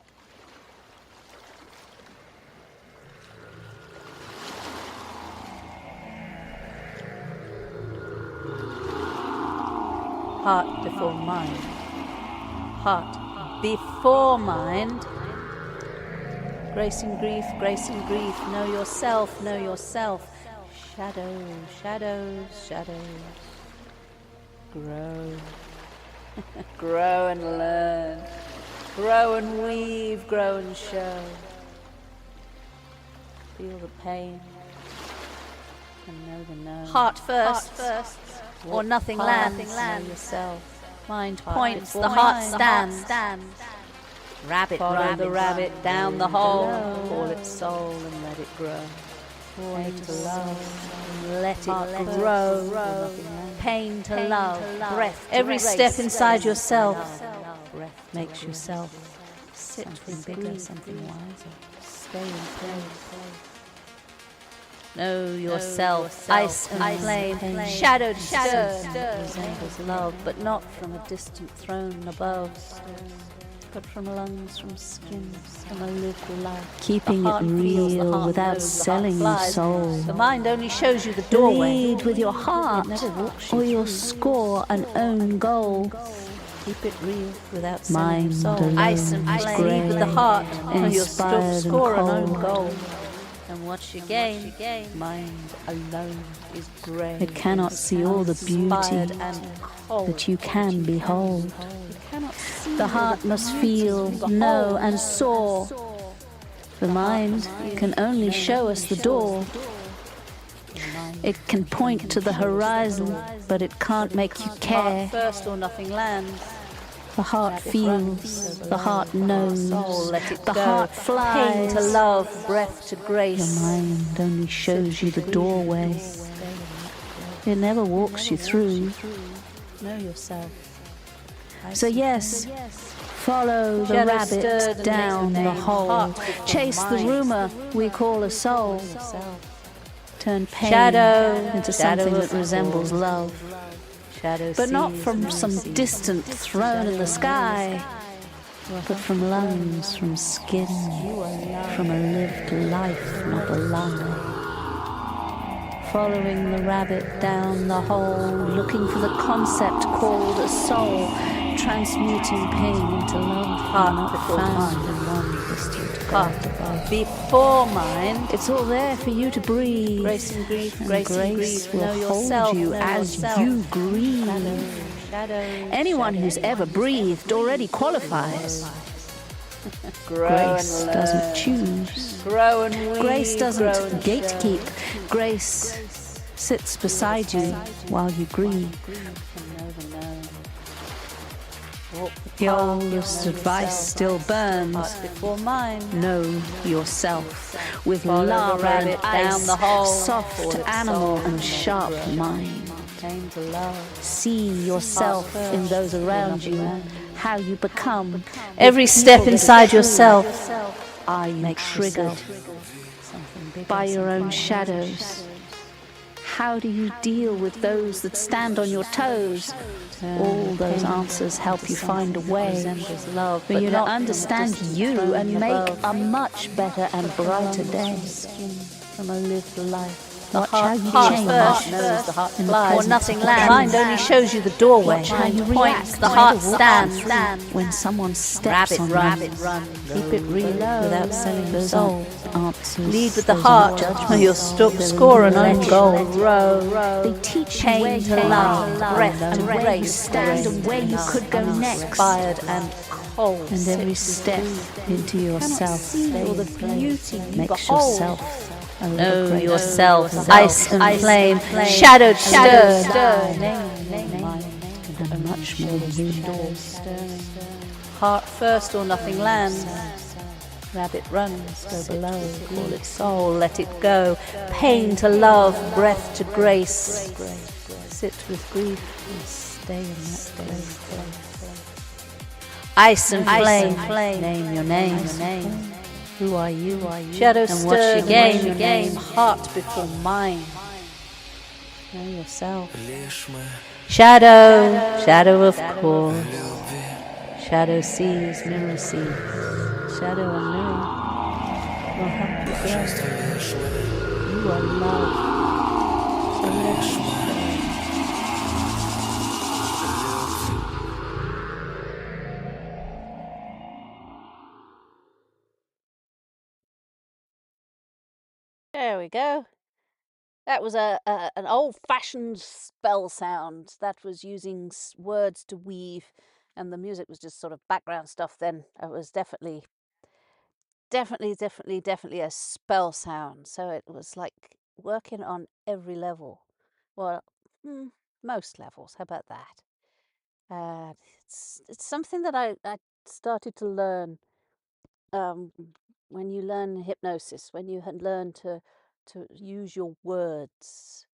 Heart before mind. Heart before mind. Grace in grief, know yourself, know yourself. Shadows, shadows, shadows. Grow. Grow and learn. Grow and weave, grow and show. Feel the pain and know the known. Heart first. Or nothing lands. Know yourself. Mind points, the heart stands. Rabbit run the rabbit down the hole. Call it soul and let it grow. Pain to love, let it grow. Pain to love, breath. Every step inside yourself. Breath makes yourself sit something bigger, something wiser. Stay in place. Know yourself, ice and flame, shadow stir, resembles love, but not from a distant throne above, but from lungs, from skin, from a lived life. Keeping it real without selling your soul. The mind only shows you the doorway. Lead with your heart, or you'll score an own goal. Keep it real without selling your soul. Ice and flame, lead with the heart, or you'll score an own goal. And watch again, mind alone is grey. It cannot see all the beauty and cold that you can behold. It cannot see The heart must feel, know, and soar. The mind can only show us the door. It can point to the horizon, but it can't make you care. First or nothing lands. The heart feels, the heart knows, the heart flies. Pain to love, breath to grace. Your mind only shows you the doorway. It never walks you through. Know yourself. So yes, follow the rabbit down the hole. Chase the rumor we call a soul. Turn pain into something that resembles love. But not from some distant throne in the sky, but from lungs, from skin, from a lived life, not a lie. Following the rabbit down the hole, looking for the concept called a soul, transmuting pain into love, heart before mind, in one distant heart above. Before mind, it's all there for you to breathe. Grace and grief, and grace and grace grief. will Know hold yourself, you know as yourself. you grieve. Anyone shadow. who's ever breathed already qualifies. Grow Grace and doesn't choose. Grow and weave, Grace doesn't grow and gatekeep. Grace sits beside you while you grieve. The oldest advice still burns. Before mind, Know yourself with follow lava the rabbit and down ice, the hole, soft for its animal soul and sharp grow. mind. Pain to love. See yourself in those around you, how you become. Every With step people inside that yourself. are you triggered by your own shadows? How do you deal with those that stand on your toes? All those answers help you find a way for you to understand you and make a much better and brighter day. From a lived life. Watch how you Heart change first knows the heart in the flies. Or presence nothing of lands. truth. Mind only shows you the doorway. Watch how you Points, react. the heart stands. When someone steps Rabbit on run, you. Keep it real without selling those soul answers. Lead with the those heart. aren't judgments. You'll score an own goal. They teach you Pain where to you love, are, breath and to where you grace, stand and where you could go next. Inspired and cold. And every step into yourself All the beauty makes behold. yourself a Know little greater. yourself, ice and flame, shadowed Shadow stirred. and much more real. Heart first or nothing lands. Rabbit runs, go below, call it soul, let it go. Pain to love, breath to grace. Sit with grief and stay in that place. Ice and flame, name your name. Who are you? Shadow And watch stirred, your game, heart before mind. Know yourself. Shadow of course. Shadow sees, mirror sees. Shadow and mirror will help you grow. You are love. So let it show. There we go. That was an old-fashioned spell sound that was using words to weave, and the music was just sort of background stuff then. It was definitely a spell sound. So it was like working on every level. Well, most levels. How about that? It's something that I started to learn when you learn hypnosis, when you learn to use your words.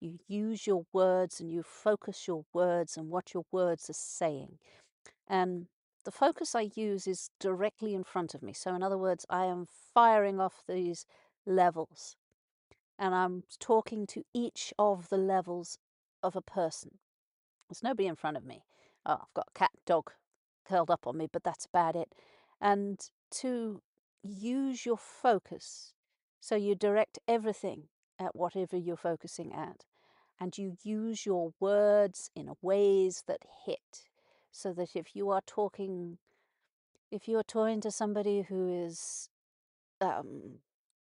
You use your words and you focus your words and what your words are saying. And the focus I use is directly in front of me. So in other words, I am firing off these levels and I'm talking to each of the levels of a person. There's nobody in front of me. Oh, I've got a cat, dog curled up on me, but that's about it. And to use your focus, so you direct everything at whatever you're focusing at. And you use your words in ways that hit, so that if you are talking to somebody who is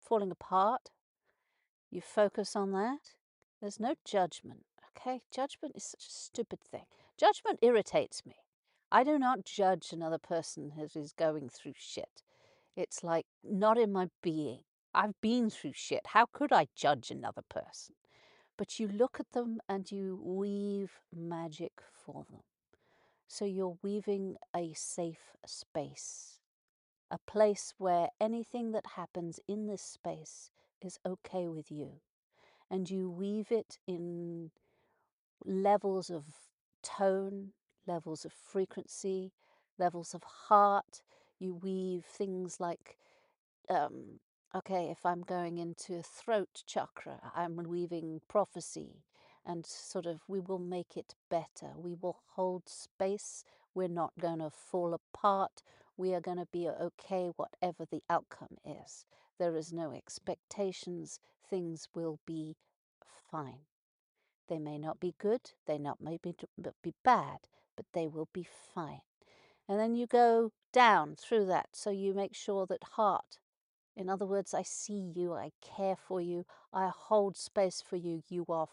falling apart. You focus on that. There's no judgment, okay? Judgment is such a stupid thing. Judgment irritates me. I do not judge another person who is going through shit. It's like not in my being. I've been through shit. How could I judge another person? But you look at them and you weave magic for them. So you're weaving a safe space, a place where anything that happens in this space is okay with you. And you weave it in levels of tone, levels of frequency, levels of heart. You weave things like, okay, if I'm going into throat chakra, I'm weaving prophecy and sort of we will make it better. We will hold space. We're not going to fall apart. We are going to be okay whatever the outcome is. There is no expectations. Things will be fine. They may not be good, they may be bad, but they will be fine. And then you go down through that, so you make sure that heart, in other words, I see you, I care for you, I hold space for you, you are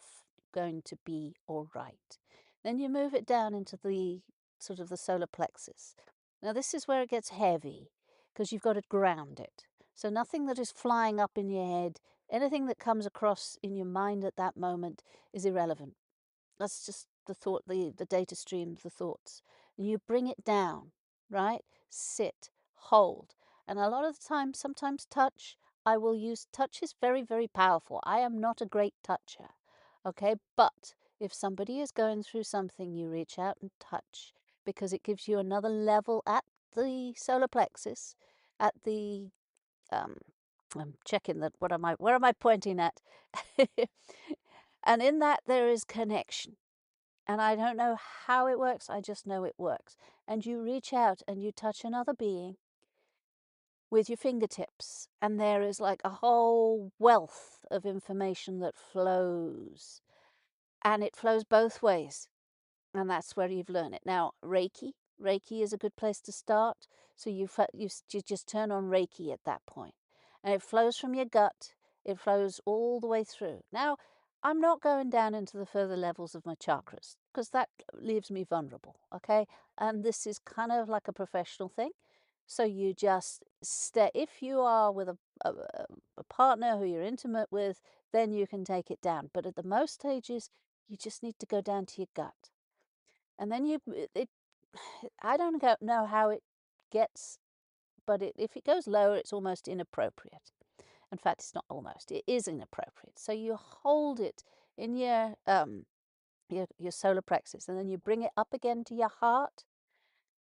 going to be all right. Then you move it down into the sort of the solar plexus. Now this is where it gets heavy, because you've got to ground it. So nothing that is flying up in your head, anything that comes across in your mind at that moment is irrelevant. That's just the thought, the data stream, the thoughts. And you bring it down, right? Sit, hold. And a lot of the time, sometimes touch, I will use, touch is very, very powerful. I am not a great toucher, okay? But if somebody is going through something, you reach out and touch because it gives you another level at the solar plexus, at the I'm checking that. Where am I pointing at? And in that there is connection. And I don't know how it works, I just know it works. And you reach out and you touch another being with your fingertips, and there is like a whole wealth of information that flows. And it flows both ways. And that's where you've learned it. Now, Reiki is a good place to start. So you just turn on Reiki at that point. And it flows from your gut. It flows all the way through. Now, I'm not going down into the further levels of my chakras because that leaves me vulnerable, okay? And this is kind of like a professional thing. So you just if you are with a partner who you're intimate with, then you can take it down. But at the most stages, you just need to go down to your gut. And then I don't know how it gets, but if it goes lower, it's almost inappropriate. In fact, it's not almost, it is inappropriate. So you hold it in your solar plexus, and then you bring it up again to your heart,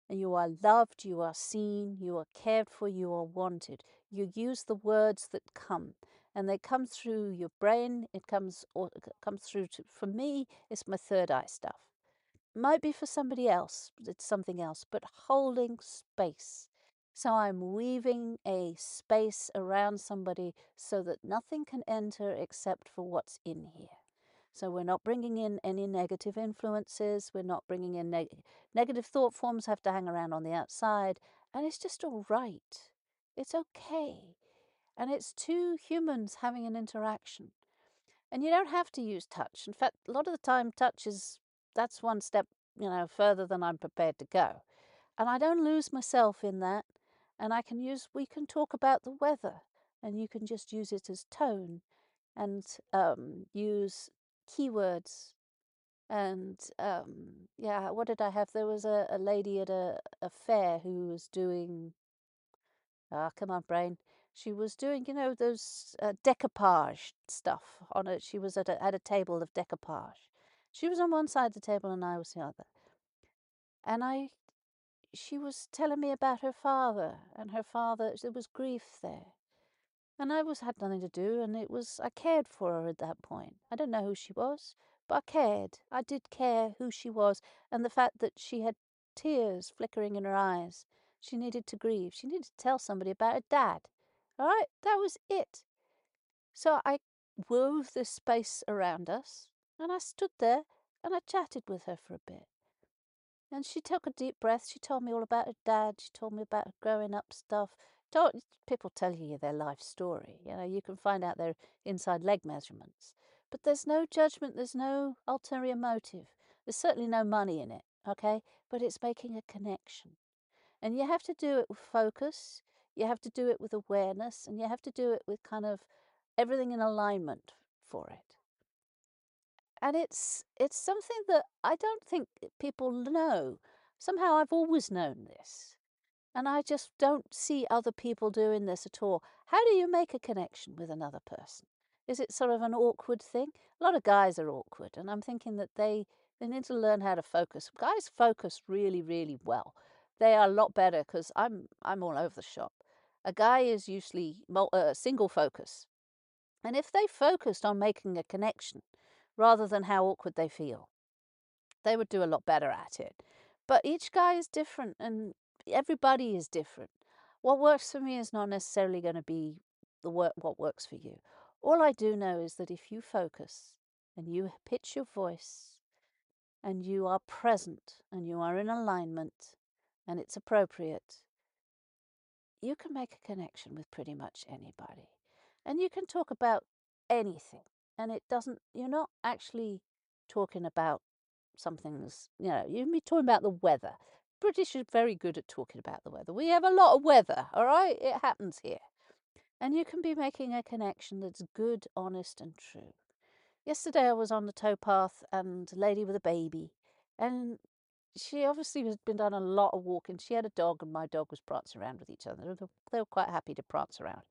and you are loved, you are seen, you are cared for, you are wanted. You use the words that come, and they come through your brain. It comes through for me, it's my third eye stuff. Might be for somebody else, it's something else, but holding space. So I'm weaving a space around somebody so that nothing can enter except for what's in here. So we're not bringing in any negative influences. We're not bringing in negative thought forms have to hang around on the outside. And it's just all right. It's okay. And it's two humans having an interaction. And you don't have to use touch. In fact, a lot of the time, that's one step, further than I'm prepared to go. And I don't lose myself in that. And we can talk about the weather, and you can just use it as tone and use keywords. And yeah, what did I have? There was a lady at a fair who was doing, come on, brain. She was doing, those decoupage stuff on it. She was at a table of decoupage. She was on one side of the table and I was the other. And she was telling me about her father, and there was grief there. And had nothing to do, and I cared for her at that point. I don't know who she was, but I cared. I did care who she was, and the fact that she had tears flickering in her eyes. She needed to grieve. She needed to tell somebody about her dad. All right, that was it. So I wove this space around us, and I stood there and I chatted with her for a bit. And she took a deep breath. She told me all about her dad. She told me about her growing up stuff. people tell you their life story. You know, you can find out their inside leg measurements. But there's no judgment, there's no ulterior motive. There's certainly no money in it, okay? But it's making a connection. And you have to do it with focus, you have to do it with awareness, and you have to do it with kind of everything in alignment for it. And it's something that I don't think people know. Somehow I've always known this. And I just don't see other people doing this at all. How do you make a connection with another person? Is it sort of an awkward thing? A lot of guys are awkward, and I'm thinking that they need to learn how to focus. Guys focus really, really well. They are a lot better because I'm all over the shop. A guy is usually single focus. And if they focused on making a connection rather than how awkward they feel, they would do a lot better at it. But each guy is different and everybody is different. What works for me is not necessarily going to be what works for you. All I do know is that if you focus and you pitch your voice and you are present and you are in alignment and it's appropriate, you can make a connection with pretty much anybody. And you can talk about anything. And you're not actually talking about something's, you'd be talking about the weather. British are very good at talking about the weather. We have a lot of weather, all right? It happens here. And you can be making a connection that's good, honest, and true. Yesterday I was on the towpath and a lady with a baby, and she obviously has been done a lot of walking. She had a dog, and my dog was prancing around with each other. They were quite happy to prance around.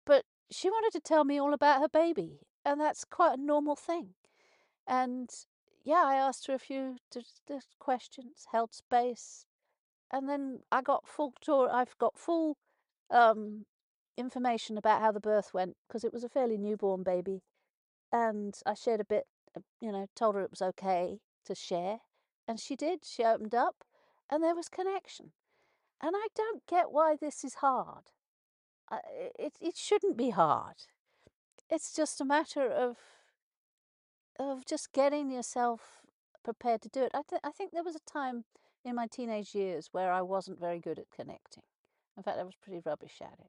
But she wanted to tell me all about her baby, and that's quite a normal thing. And yeah, I asked her a few questions, held space, and then I've got full information about how the birth went because it was a fairly newborn baby, and I shared a bit, told her it was okay to share, and she did. She opened up, and there was connection. And I don't get why this is hard. It shouldn't be hard. It's just a matter of just getting yourself prepared to do it. I think there was a time in my teenage years where I wasn't very good at connecting. In fact, I was pretty rubbish at it.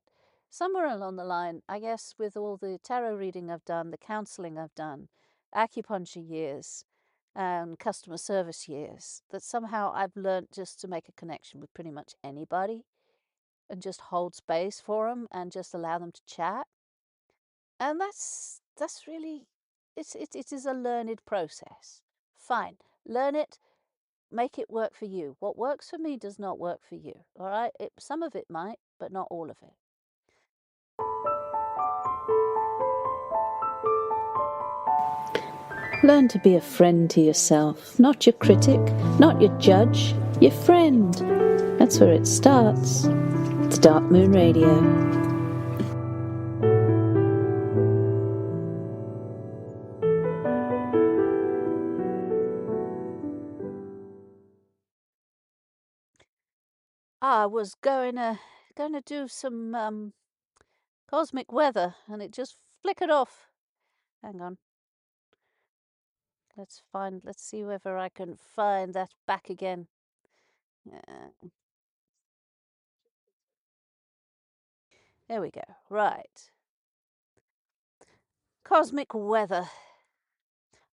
Somewhere along the line, I guess, with all the tarot reading I've done, the counselling I've done, acupuncture years, and customer service years, that somehow I've learnt just to make a connection with pretty much anybody and just hold space for them and just allow them to chat. And that's really, it is a learned process. Fine, learn it, make it work for you. What works for me does not work for you, all right? Some of it might, but not all of it. Learn to be a friend to yourself, not your critic, not your judge, your friend. That's where it starts. It's Dark Moon Radio. I was going to do some cosmic weather, and it just flickered off. Hang on. Let's see whether I can find that back again. There we go. Right. Cosmic weather.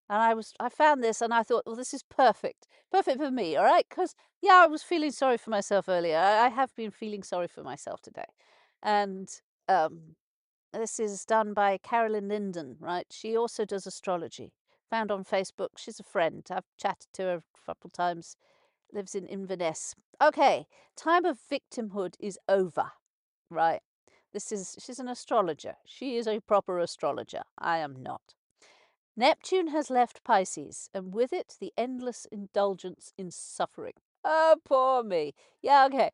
And I found this and I thought, well, this is perfect for me, all right? Because, yeah, I was feeling sorry for myself earlier. I have been feeling sorry for myself today. And this is done by Carolyn Linden, right? She also does astrology, found on Facebook. She's a friend. I've chatted to her a couple of times. Lives in Inverness. Okay, time of victimhood is over, right? She's an astrologer. She is a proper astrologer. I am not. Neptune has left Pisces, and with it the endless indulgence in suffering. Oh, poor me. Yeah, okay.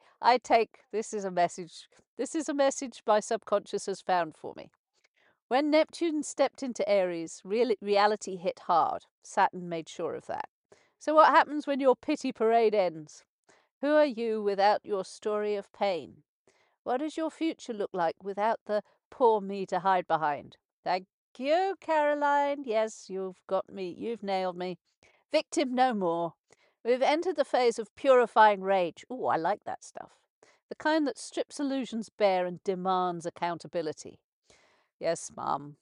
This is a message. This is a message my subconscious has found for me. When Neptune stepped into Aries, reality hit hard. Saturn made sure of that. So what happens when your pity parade ends? Who are you without your story of pain? What does your future look like without the poor me to hide behind? Thank you, Caroline. Yes, you've got me. You've nailed me. Victim no more. We've entered the phase of purifying rage. Ooh, I like that stuff. the kind that strips illusions bare and demands accountability. Yes, Mum.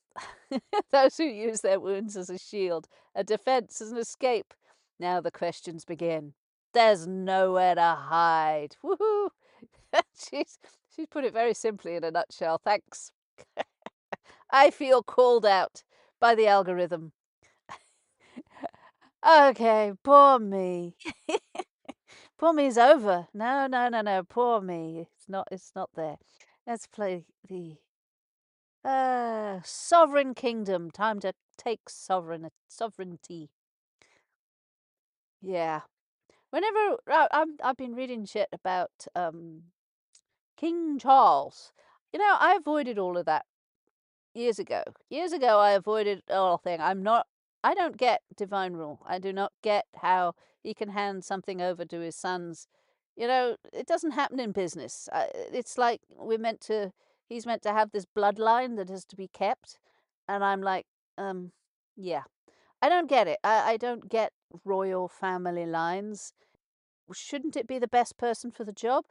Those who use their wounds as a shield, a defense, as an escape. Now the questions begin. There's nowhere to hide. Woohoo! she's put it very simply in a nutshell. Thanks. I feel called out by the algorithm. Okay, poor me. Poor me's over. No. Poor me. It's not there. Let's play the Sovereign Kingdom. Time to take sovereignty. Yeah. Whenever I've been reading shit about King Charles, I avoided all of that years ago. Years ago, I avoided the whole thing. I don't get divine rule. I do not get how he can hand something over to his sons. It doesn't happen in business. It's like he's meant to have this bloodline that has to be kept. And I'm like, yeah, I don't get it. I don't get royal family lines. Shouldn't it be the best person for the job?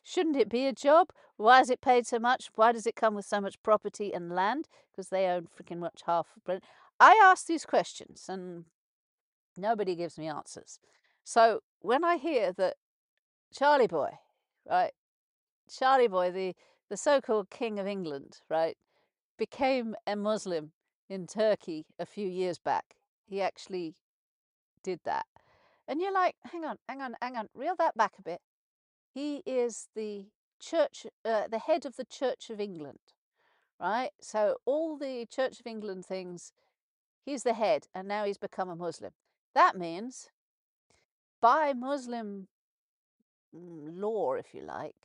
Shouldn't it be a job? Why is it paid so much? Why does it come with so much property and land? Because they own freaking much half of Britain. I ask these questions and nobody gives me answers. So when I hear that Charlie Boy, right, Charlie Boy, the so-called King of England, right, became a Muslim in Turkey a few years back. He actually did that. And you're like, hang on, reel that back a bit. He is the head of the Church of England, right? So all the Church of England things, he's the head, and now he's become a Muslim. That means, by Muslim law, if you like,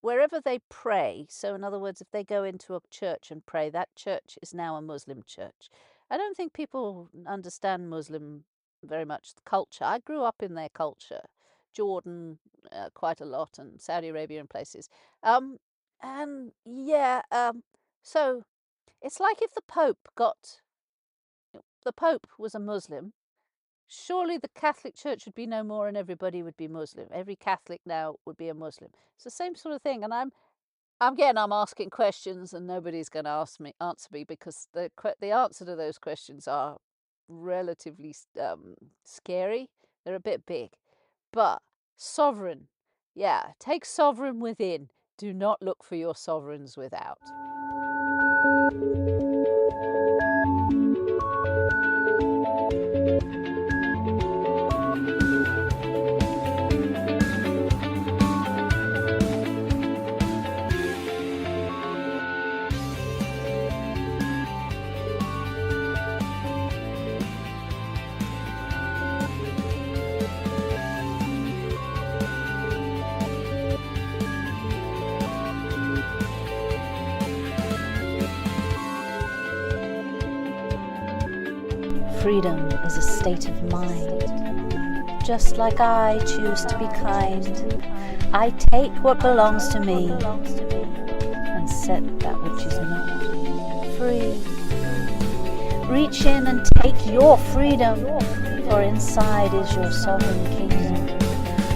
wherever they pray, so in other words, if they go into a church and pray, that church is now a Muslim church. I don't think people understand Muslim very much, the culture. I grew up in their culture. Jordan quite a lot, and Saudi Arabia and places. So it's like if the Pope was a Muslim, surely the Catholic Church would be no more and everybody would be Muslim. Every Catholic now would be a Muslim. It's the same sort of thing. And I'm asking questions and nobody's going to answer me because the answer to those questions are relatively scary. They're a bit big. But sovereign, yeah, take sovereign within. Do not look for your sovereigns without. Freedom is a state of mind. Just like I choose to be kind, I take what belongs to me and set that which is not free. Reach in and take your freedom, for inside is your sovereign kingdom.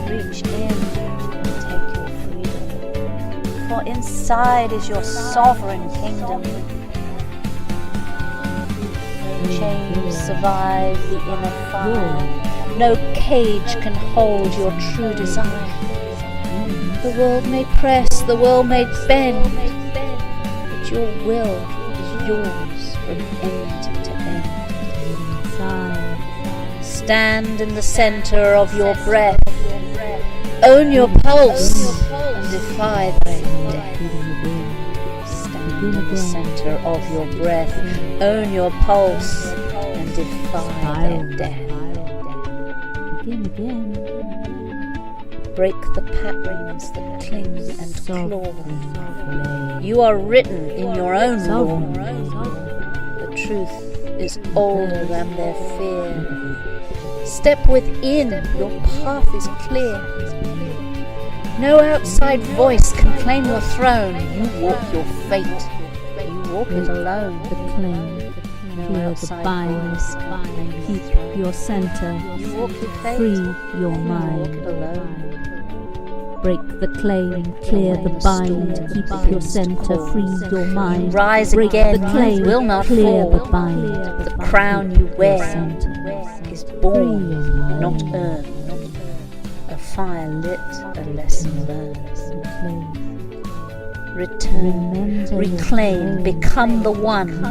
Reach in and take your freedom, for inside is your sovereign kingdom. Chains survive the inner fire. No cage can hold your true desire. The world may press, the world may bend, but your will is yours from end to end. Stand in the center of your breath. Own your pulse and defy thy death. In the center of your breath, own your pulse and defy their death. Begin. Break the patterns that cling and claw. You are written in your own law. The truth is older than their fear. Step within, your path is clear. No outside voice can claim your throne. You walk your fate. You walk it alone. The claim, feel the bind, keep your center, You walk your fate. free your You walk mind. it alone. Break the claim, clear the bind, keep your center, free your mind. Rise Break again, the claim, will not clear fall. the bind. The crown you wear is Free born, your mind. not earned. A fire lit, a lesson learned. Return, Remember reclaim, become the one,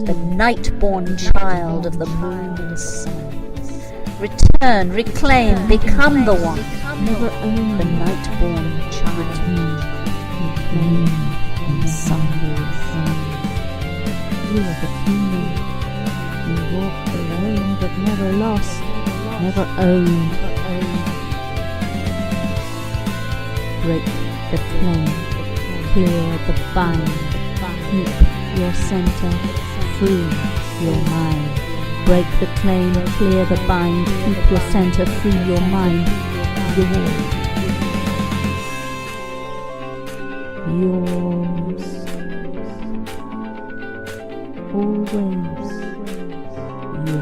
the night-born child of the moon and sun. Return, reclaim, become the one, never own the night-born child of the moon and sun. You are the kingdom. You walk alone, but never lost, never owned. Break the claim, clear the bind, keep your center, free your mind. Break the claim, clear the bind, keep your center, free your mind. Yours. Always you.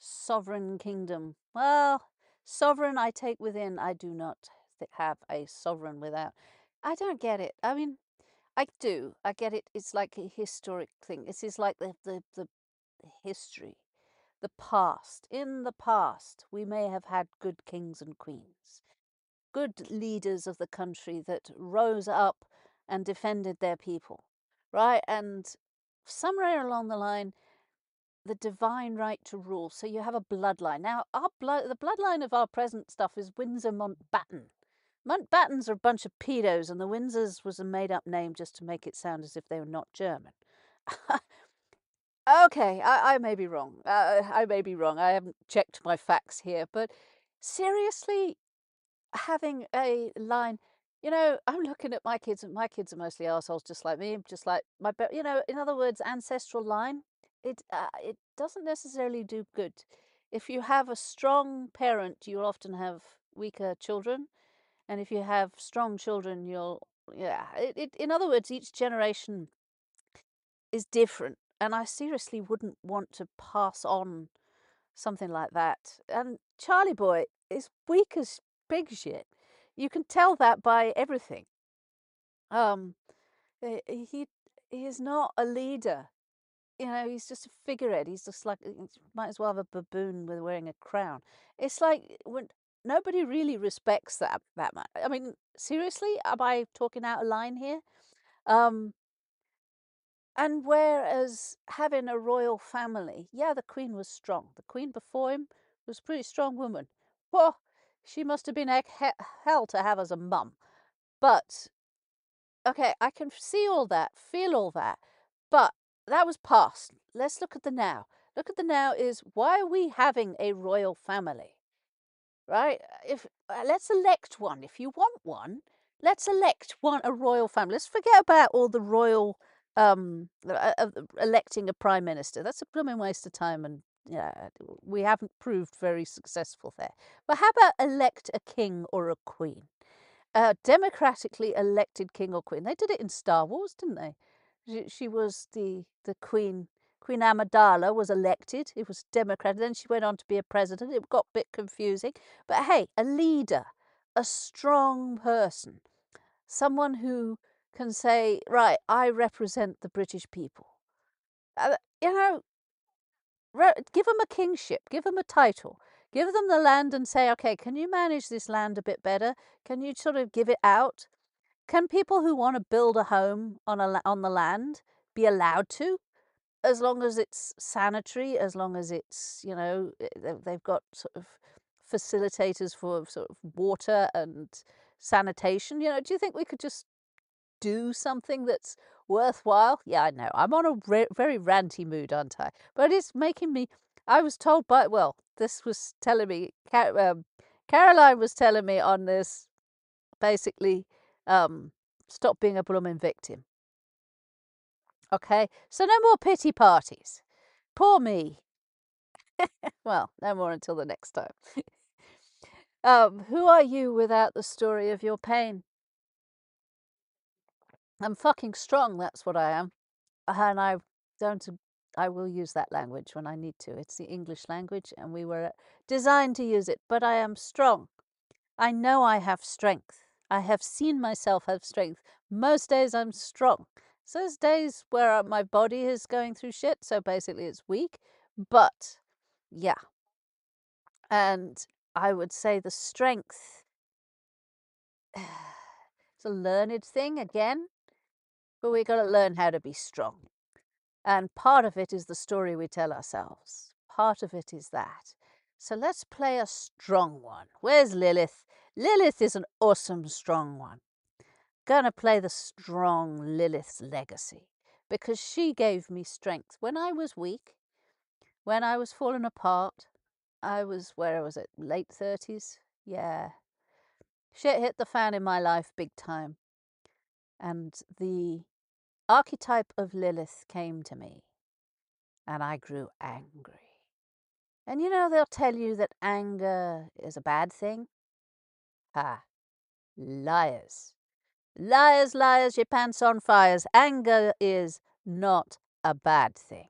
Sovereign kingdom. Well, sovereign I take within. I do not have a sovereign without. I don't get it. I mean, I do. I get it. It's like a historic thing. This is like the history, the past. In the past, we may have had good kings and queens, good leaders of the country that rose up and defended their people, right? And somewhere along the line, the divine right to rule. So you have a bloodline. Now, the bloodline of our present stuff is Windsor Mountbatten. Mountbattens are a bunch of pedos, and the Windsors was a made-up name just to make it sound as if they were not German. Okay, I may be wrong. I may be wrong. I haven't checked my facts here, but seriously, having a line, I'm looking at my kids, and my kids are mostly assholes, just like me, just like my, in other words, ancestral line. It doesn't necessarily do good. If you have a strong parent, you'll often have weaker children, and if you have strong children, in other words, each generation is different, and I seriously wouldn't want to pass on something like that. And Charlie Boy is weak as pig shit. You can tell that by everything. He is not a leader. He's just a figurehead. He's just like, might as well have a baboon with wearing a crown. It's like when nobody really respects that much. I mean, seriously, am I talking out of line here? And whereas having a royal family, yeah, the queen was strong. The queen before him was a pretty strong woman. Well, she must have been hell to have as a mum. But, okay, I can see all that, feel all that. But that was past. Let's look at the now. Look at the now is, why are we having a royal family? Right? Let's elect one. If you want one, let's elect a royal family. Let's forget about all the royal electing a prime minister. That's a blooming waste of time, and we haven't proved very successful there. But how about elect a king or a queen? Democratically elected king or queen. They did it in Star Wars, didn't they? She was the queen. Queen Amidala was elected. It was Democrat. Then she went on to be a president. It got a bit confusing. But hey, a leader, a strong person, someone who can say, right, I represent the British people. Give them a kingship, give them a title, give them the land and say, okay, can you manage this land a bit better? Can you sort of give it out? Can people who want to build a home on the land be allowed to? As long as it's sanitary, as long as it's, they've got sort of facilitators for sort of water and sanitation. You know, do you think we could just do something that's worthwhile? Yeah, I know. I'm on a very ranty mood, aren't I? But it's making me. I was told by, well, this was telling me, Caroline was telling me on this, basically, stop being a blooming victim. Okay, so no more pity parties. Poor me. Well, no more until the next time. Who are you without the story of your pain? I'm fucking strong, that's what I am. And I will use that language when I need to. It's the English language, and we were designed to use it. But I am strong. I know I have strength. I have seen myself have strength. Most days I'm strong. So there's days where my body is going through shit, so basically it's weak. But, yeah. And I would say the strength, it's a learned thing again, but we got to learn how to be strong. And part of it is the story we tell ourselves. Part of it is that. So let's play a strong one. Where's Lilith? Lilith is an awesome strong one. Gonna play the strong Lilith's legacy, because she gave me strength when I was weak, when I was falling apart. I was, where was it, late 30s? Yeah. Shit hit the fan in my life big time. And the archetype of Lilith came to me, and I grew angry. And you know, they'll tell you that anger is a bad thing. Ha. Liars. Liars, liars, your pants on fires. Anger is not a bad thing.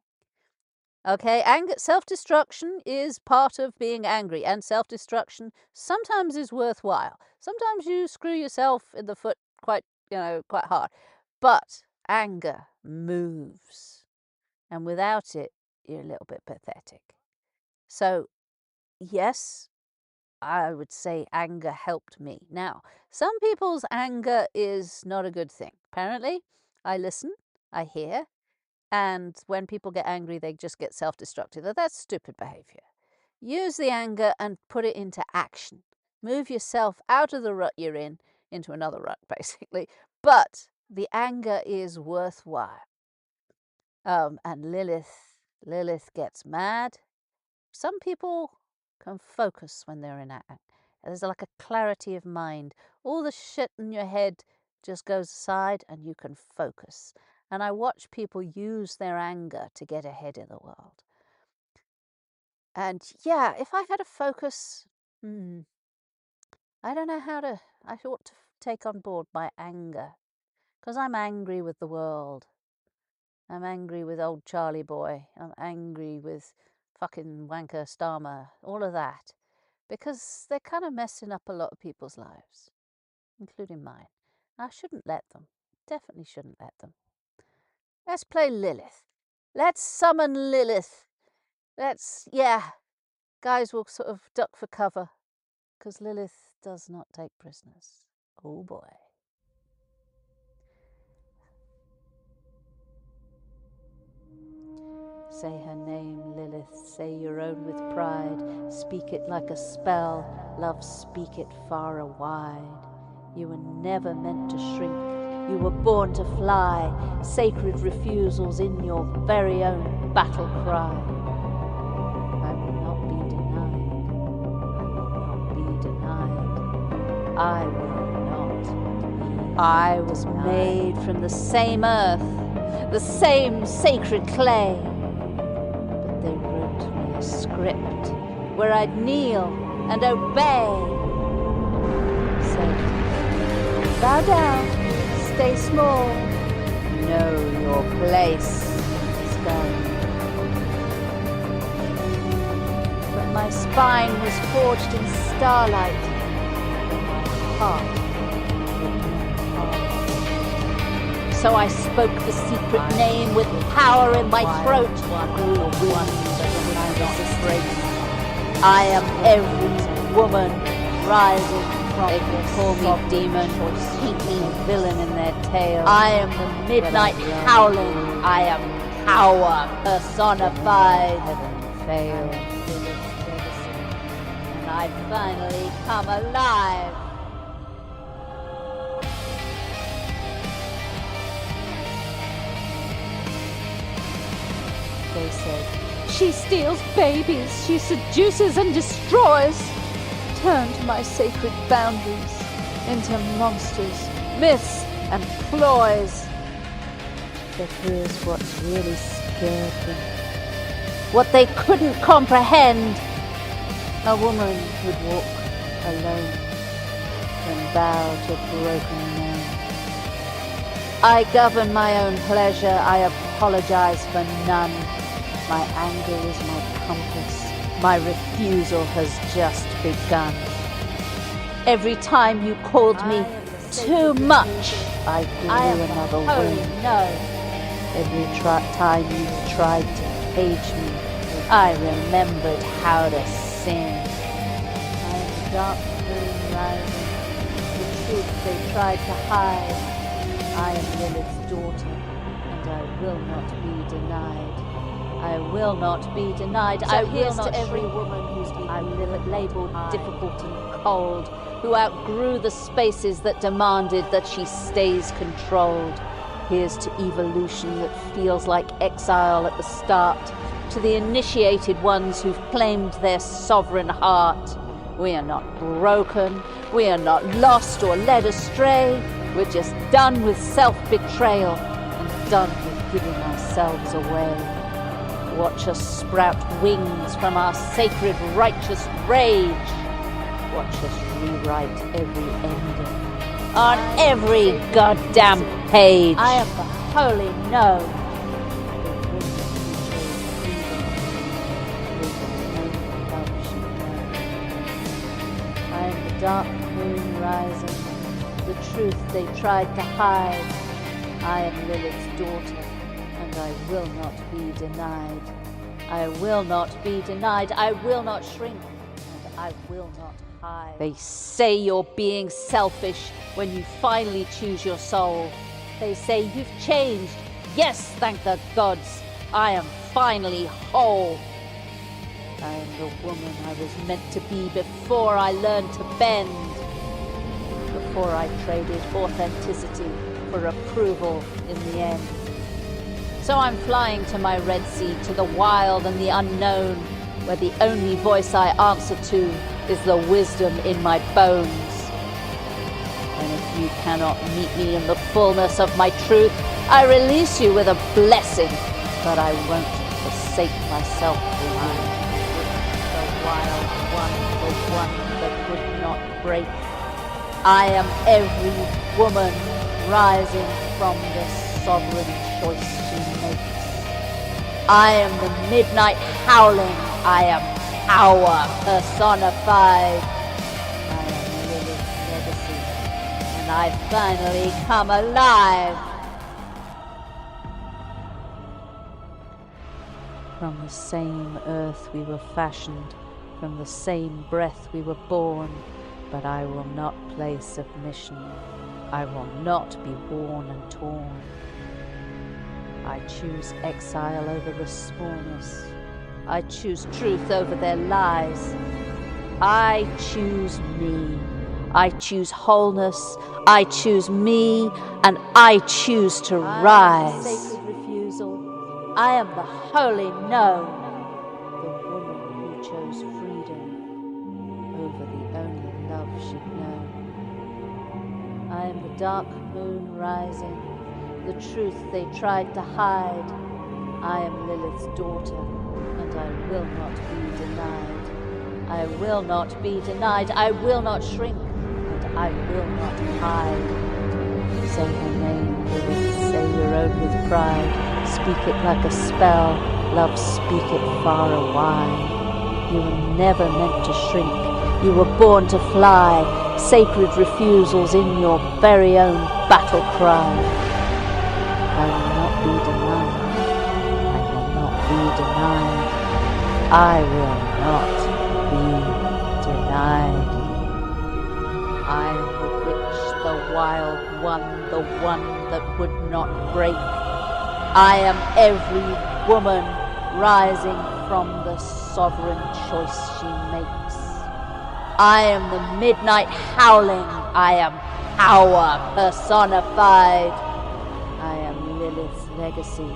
Okay, anger, self-destruction is part of being angry, and self-destruction sometimes is worthwhile. Sometimes you screw yourself in the foot quite hard. But anger moves, and without it, you're a little bit pathetic. So, yes, I would say anger helped me. Now, some people's anger is not a good thing. Apparently, I listen, I hear, and when people get angry, they just get self-destructive. That's stupid behavior. Use the anger and put it into action. Move yourself out of the rut you're in, into another rut, basically. But the anger is worthwhile. And Lilith gets mad. Some people can focus when they're in anger. There's like a clarity of mind. All the shit in your head just goes aside, and you can focus. And I watch people use their anger to get ahead in the world. And yeah, if I had a focus, I don't know I ought to take on board my anger. Because I'm angry with the world. I'm angry with old Charlie boy. I'm angry with fucking wanker Starmer. All of that. Because they're kind of messing up a lot of people's lives. Including mine. I shouldn't let them. Definitely shouldn't let them. Let's play Lilith. Let's summon Lilith. Guys will sort of duck for cover. Because Lilith does not take prisoners. Oh boy. Say her name, Lilith, say your own with pride. Speak it like a spell, love, speak it far and wide. You were never meant to shrink, you were born to fly. Sacred refusals in your very own battle cry. I will not be denied, I will not be denied. I was made from the same earth, the same sacred clay. They wrote me a script where I'd kneel and obey. Said, bow down, stay small, know your place, stay. But my spine was forged in starlight, and my heart would hard. So I spoke the secret name with power in my throat. I am every woman rising from. They can call me demon or paint me villain in their tale. I am the midnight howling. I am power personified. Heaven failed. And I I finally come alive. They said, She steals babies, she seduces and destroys. Turned my sacred boundaries into monsters, myths, and ploys. but here's what's really scared them. What they couldn't comprehend. A woman would walk alone and bow to broken men. I govern my own pleasure, I apologize for none. My anger is my compass, my refusal has just begun. Every time you called me too much, I grew another wing. Every time you tried to cage me, I remembered how to sing. I am the dark moon rising, the truth they tried to hide. I am Lilith's daughter, and I will not be denied. I will not be denied. So I will here's not to every shrink. woman who's been I live labeled difficult and cold, who outgrew the spaces that demanded that she stays controlled. Here's to evolution that feels like exile at the start, to the initiated ones who've claimed their sovereign heart. We are not broken, we are not lost or led astray. We're just done with self-betrayal and done with giving ourselves away. Watch us sprout wings from our sacred righteous rage. Watch us rewrite every ending on every goddamn page. I am the holy no. I am the dark moon rising, the truth they tried to hide. I am Lilith's daughter, and I will not be denied. I will not be denied. I will not shrink, and I will not hide. They say you're being selfish when you finally choose your soul. They say you've changed. Yes, thank the gods, I am finally whole. I am the woman I was meant to be before I learned to bend. Before I traded authenticity for approval in the end. So I'm flying to my Red Sea, to the wild and the unknown, where the only voice I answer to is the wisdom in my bones. And if you cannot meet me in the fullness of my truth, I release you with a blessing, but I won't forsake myself behind. The wild one, the one that would not break. I am every woman rising from the sovereign choice she makes. I am the midnight howling. I am power personified. I am Lilith's legacy, and I finally come alive. From the same earth we were fashioned, from the same breath we were born, but I will not play submission. I will not be worn and torn. I choose exile over the smallness. I choose truth over their lies. I choose me. I choose wholeness. I choose me, and I choose to rise. Sacred refusal. I am the holy no. The woman who chose freedom over the only love she'd known. I am the dark moon rising, the truth they tried to hide. I am Lilith's daughter, and I will not be denied. I will not be denied. I will not shrink, and I will not hide. Say her name, Lilith, say your own with pride. Speak it like a spell, love, speak it far and wide. You were never meant to shrink, you were born to fly. Sacred refusals in your very own battle cry. I will not be denied. I will not be denied. I will not be denied. I am the witch, the wild one, the one that would not break. I am every woman rising from the sovereign choice she makes. I am the midnight howling. I am power personified. I am Lilith's legacy,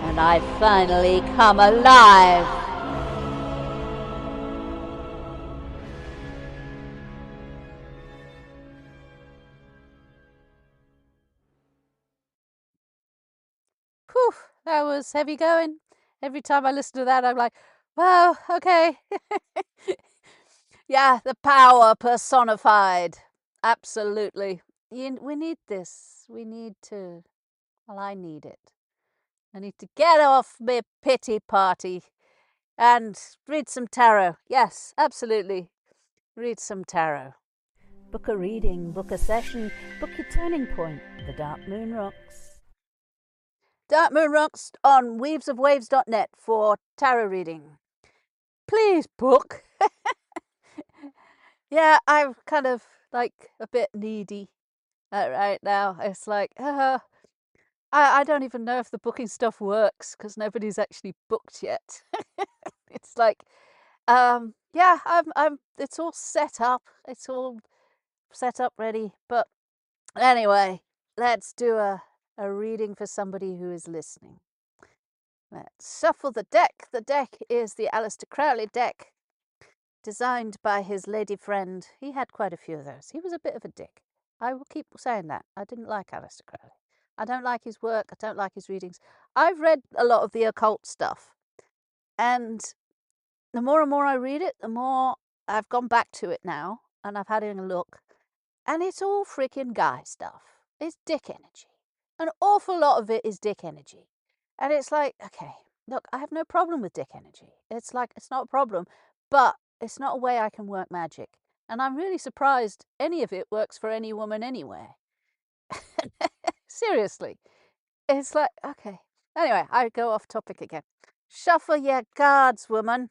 and I finally come alive. Whew, that was heavy going. Every time I listen to that, I'm like, wow, okay. Yeah, the power personified. Absolutely. We need this. We need to, well, I need it. I need to get off my pity party and read some tarot. Yes, absolutely. Read some tarot. Book a reading, book a session, book your turning point. The Dark Moon rocks. Dark Moon rocks on weavesofwaves.net for tarot reading. Please book. Yeah, I'm kind of like a bit needy right now. It's like, I don't even know if the booking stuff works because nobody's actually booked yet. It's like, yeah, it's all set up. It's all set up ready. But anyway, let's do a reading for somebody who is listening. Let's shuffle the deck. The deck is the Aleister Crowley deck, designed by his lady friend. He had quite a few of those. He was a bit of a dick. I will keep saying that. I didn't like Aleister Crowley. I don't like his work. I don't like his readings. I've read a lot of the occult stuff, and the more and more I read it, the more I've gone back to it now, and I've had a look, and it's all freaking guy stuff. It's dick energy. An awful lot of it is dick energy. And it's like, okay, look, I have no problem with dick energy. It's like, it's not a problem, but it's not a way I can work magic. And I'm really surprised any of it works for any woman anywhere. Seriously. It's like, okay. Anyway, I go off topic again. Shuffle your cards, woman.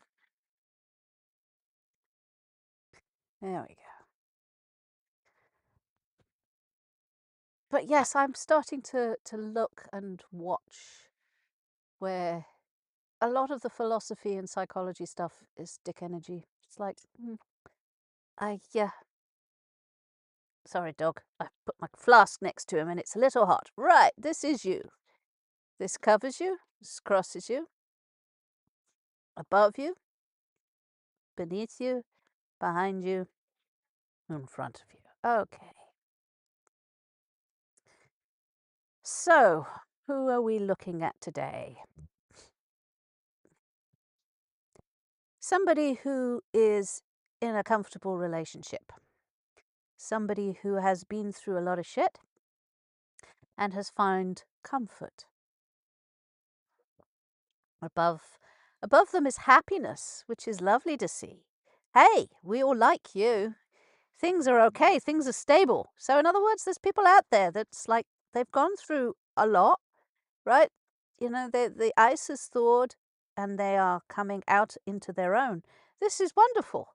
There we go. But yes, I'm starting to look and watch where a lot of the philosophy and psychology stuff is dick energy. It's like, yeah. Sorry, dog. I put my flask next to him and it's a little hot. Right, this is you. This covers you. This crosses you. Above you. Beneath you. Behind you. In front of you. Okay. So, who are we looking at today? Somebody who is in a comfortable relationship. Somebody who has been through a lot of shit and has found comfort. Above them is happiness, which is lovely to see. Hey, we all like you. Things are okay. Things are stable. So in other words, there's people out there that's like, they've gone through a lot, right? You know, the ice has thawed and they are coming out into their own. This is wonderful.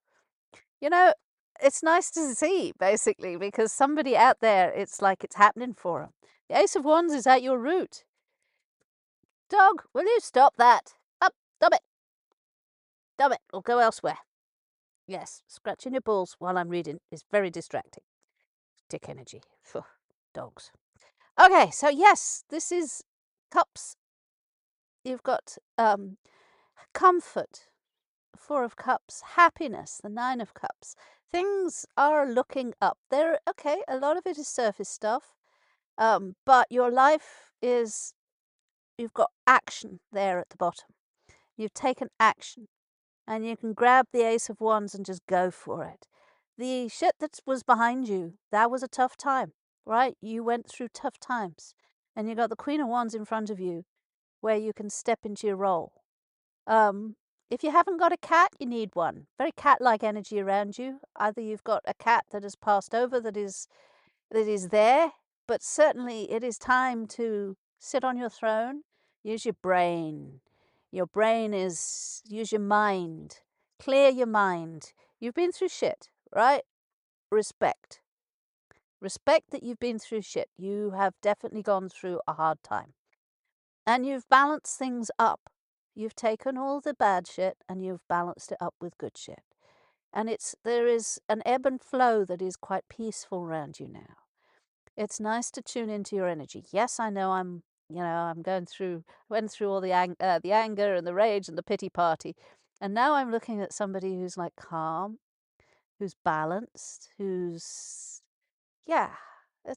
You know, it's nice to see, basically, because somebody out there, it's like it's happening for them. The Ace of Wands is at your root. Dog, will you stop that? Up, stop it. Stop it, or go elsewhere. Yes, scratching your balls while I'm reading is very distracting. Dick energy. Phew, dogs. Okay, so yes, this is cups. You've got comfort, Four of Cups, happiness, the Nine of Cups. Things are looking up. They're okay. A lot of it is surface stuff, but your life is. You've got action there at the bottom. You've taken action, and you can grab the Ace of Wands and just go for it. The shit that was behind you, that was a tough time, right? You went through tough times, and you got the Queen of Wands in front of you, where you can step into your role. If you haven't got a cat, you need one. Very cat-like energy around you. Either you've got a cat that has passed over that is there, but certainly it is time to sit on your throne. Use your brain. Your brain is, use your mind. Clear your mind. You've been through shit, right? Respect. Respect that you've been through shit. You have definitely gone through a hard time. And you've balanced things up. You've taken all the bad shit and you've balanced it up with good shit. And there is an ebb and flow that is quite peaceful around you now. It's nice to tune into your energy. Yes, I know I'm went through all the anger and the rage and the pity party. And now I'm looking at somebody who's like calm, who's balanced, it's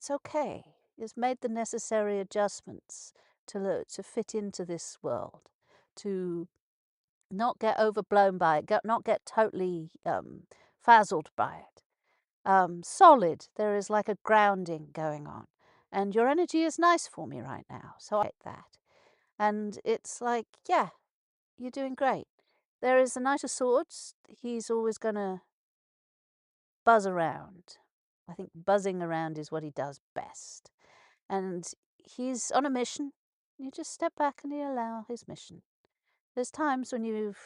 okay. Has made the necessary adjustments to fit into this world, to not get overblown by it, not get totally frazzled by it. Solid. There is like a grounding going on. And your energy is nice for me right now. So I like that. And it's like, yeah, you're doing great. There is the Knight of Swords. He's always going to buzz around. I think buzzing around is what he does best. And he's on a mission. You just step back and you allow his mission. There's times when you've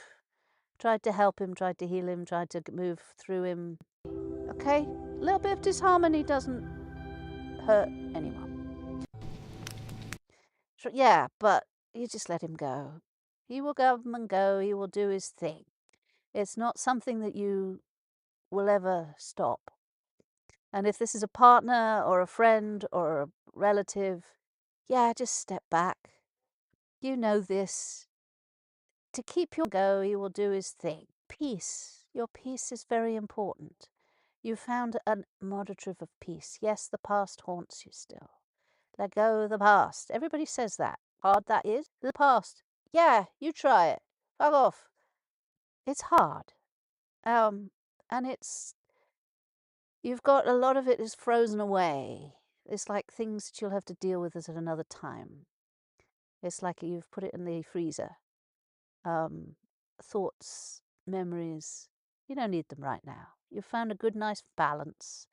tried to help him, tried to heal him, tried to move through him. Okay? A little bit of disharmony doesn't hurt anyone. Yeah, but you just let him go. He will come and go. He will do his thing. It's not something that you will ever stop. And if this is a partner or a friend or a relative, yeah, just step back. You know this. To keep your go, he will do his thing. Peace. Your peace is very important. You found a moderative of peace. Yes, the past haunts you still. Let go of the past. Everybody says that. Hard that is. The past. Yeah, you try it. Fuck off. It's hard. And you've got a lot of it is frozen away. It's like things that you'll have to deal with at another time. It's like you've put it in the freezer. Thoughts, memories, you don't need them right now. You've found a good, nice balance.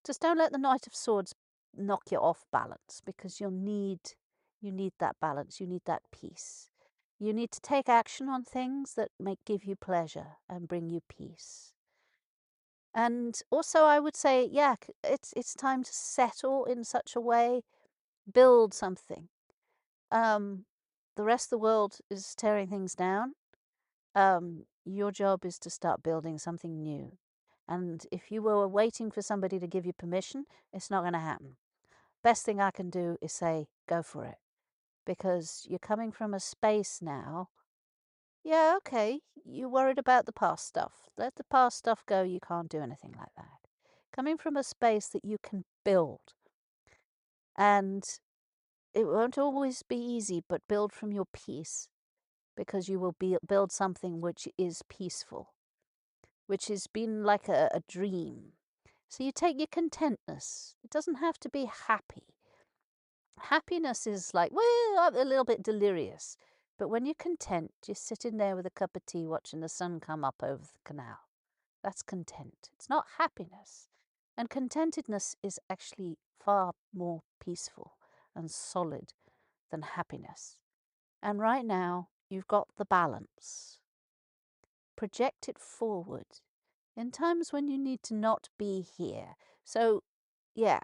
Just don't let the Knight of Swords knock you off balance, because you need that balance. You need that peace. You need to take action on things that give you pleasure and bring you peace. And also, I would say, yeah, it's time to settle in such a way, build something. The rest of the world is tearing things down. Your job is to start building something new. And if you were waiting for somebody to give you permission, it's not going to happen. Best thing I can do is say, go for it. Because you're coming from a space now. Yeah, okay, you're worried about the past stuff. Let the past stuff go. You can't do anything like that. Coming from a space that you can build. And it won't always be easy, but build from your peace. Because you will build something which is peaceful, which has been like a dream. So you take your contentness. It doesn't have to be happy. Happiness is like, well, a little bit delirious. But when you're content, you're sitting there with a cup of tea watching the sun come up over the canal. That's content. It's not happiness. And contentedness is actually far more peaceful and solid than happiness. And right now, you've got the balance. Project it forward in times when you need to not be here. So, yeah.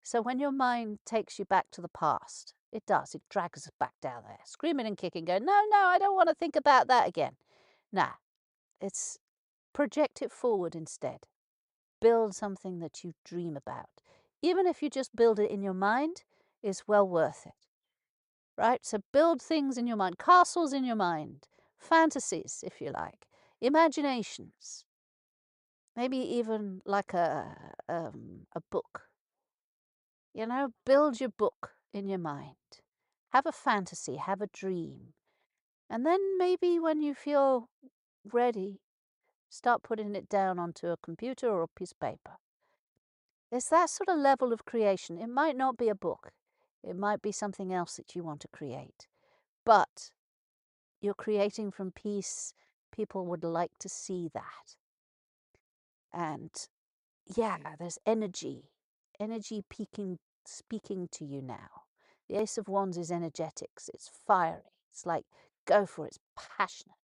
So when your mind takes you back to the past, it does. It drags us back down there, screaming and kicking, going, no, I don't want to think about that again. Nah, it's project it forward instead. Build something that you dream about. Even if you just build it in your mind, it's well worth it. Right? So build things in your mind, castles in your mind, fantasies, if you like, imaginations. Maybe even like a book. You know, build your book in your mind. Have a fantasy, have a dream. And then maybe when you feel ready, start putting it down onto a computer or a piece of paper. It's that sort of level of creation. It might not be a book. It might be something else that you want to create. But you're creating from peace. People would like to see that. And yeah, there's energy speaking to you now. The Ace of Wands is energetics. It's fiery. It's like, go for it. It's passionate.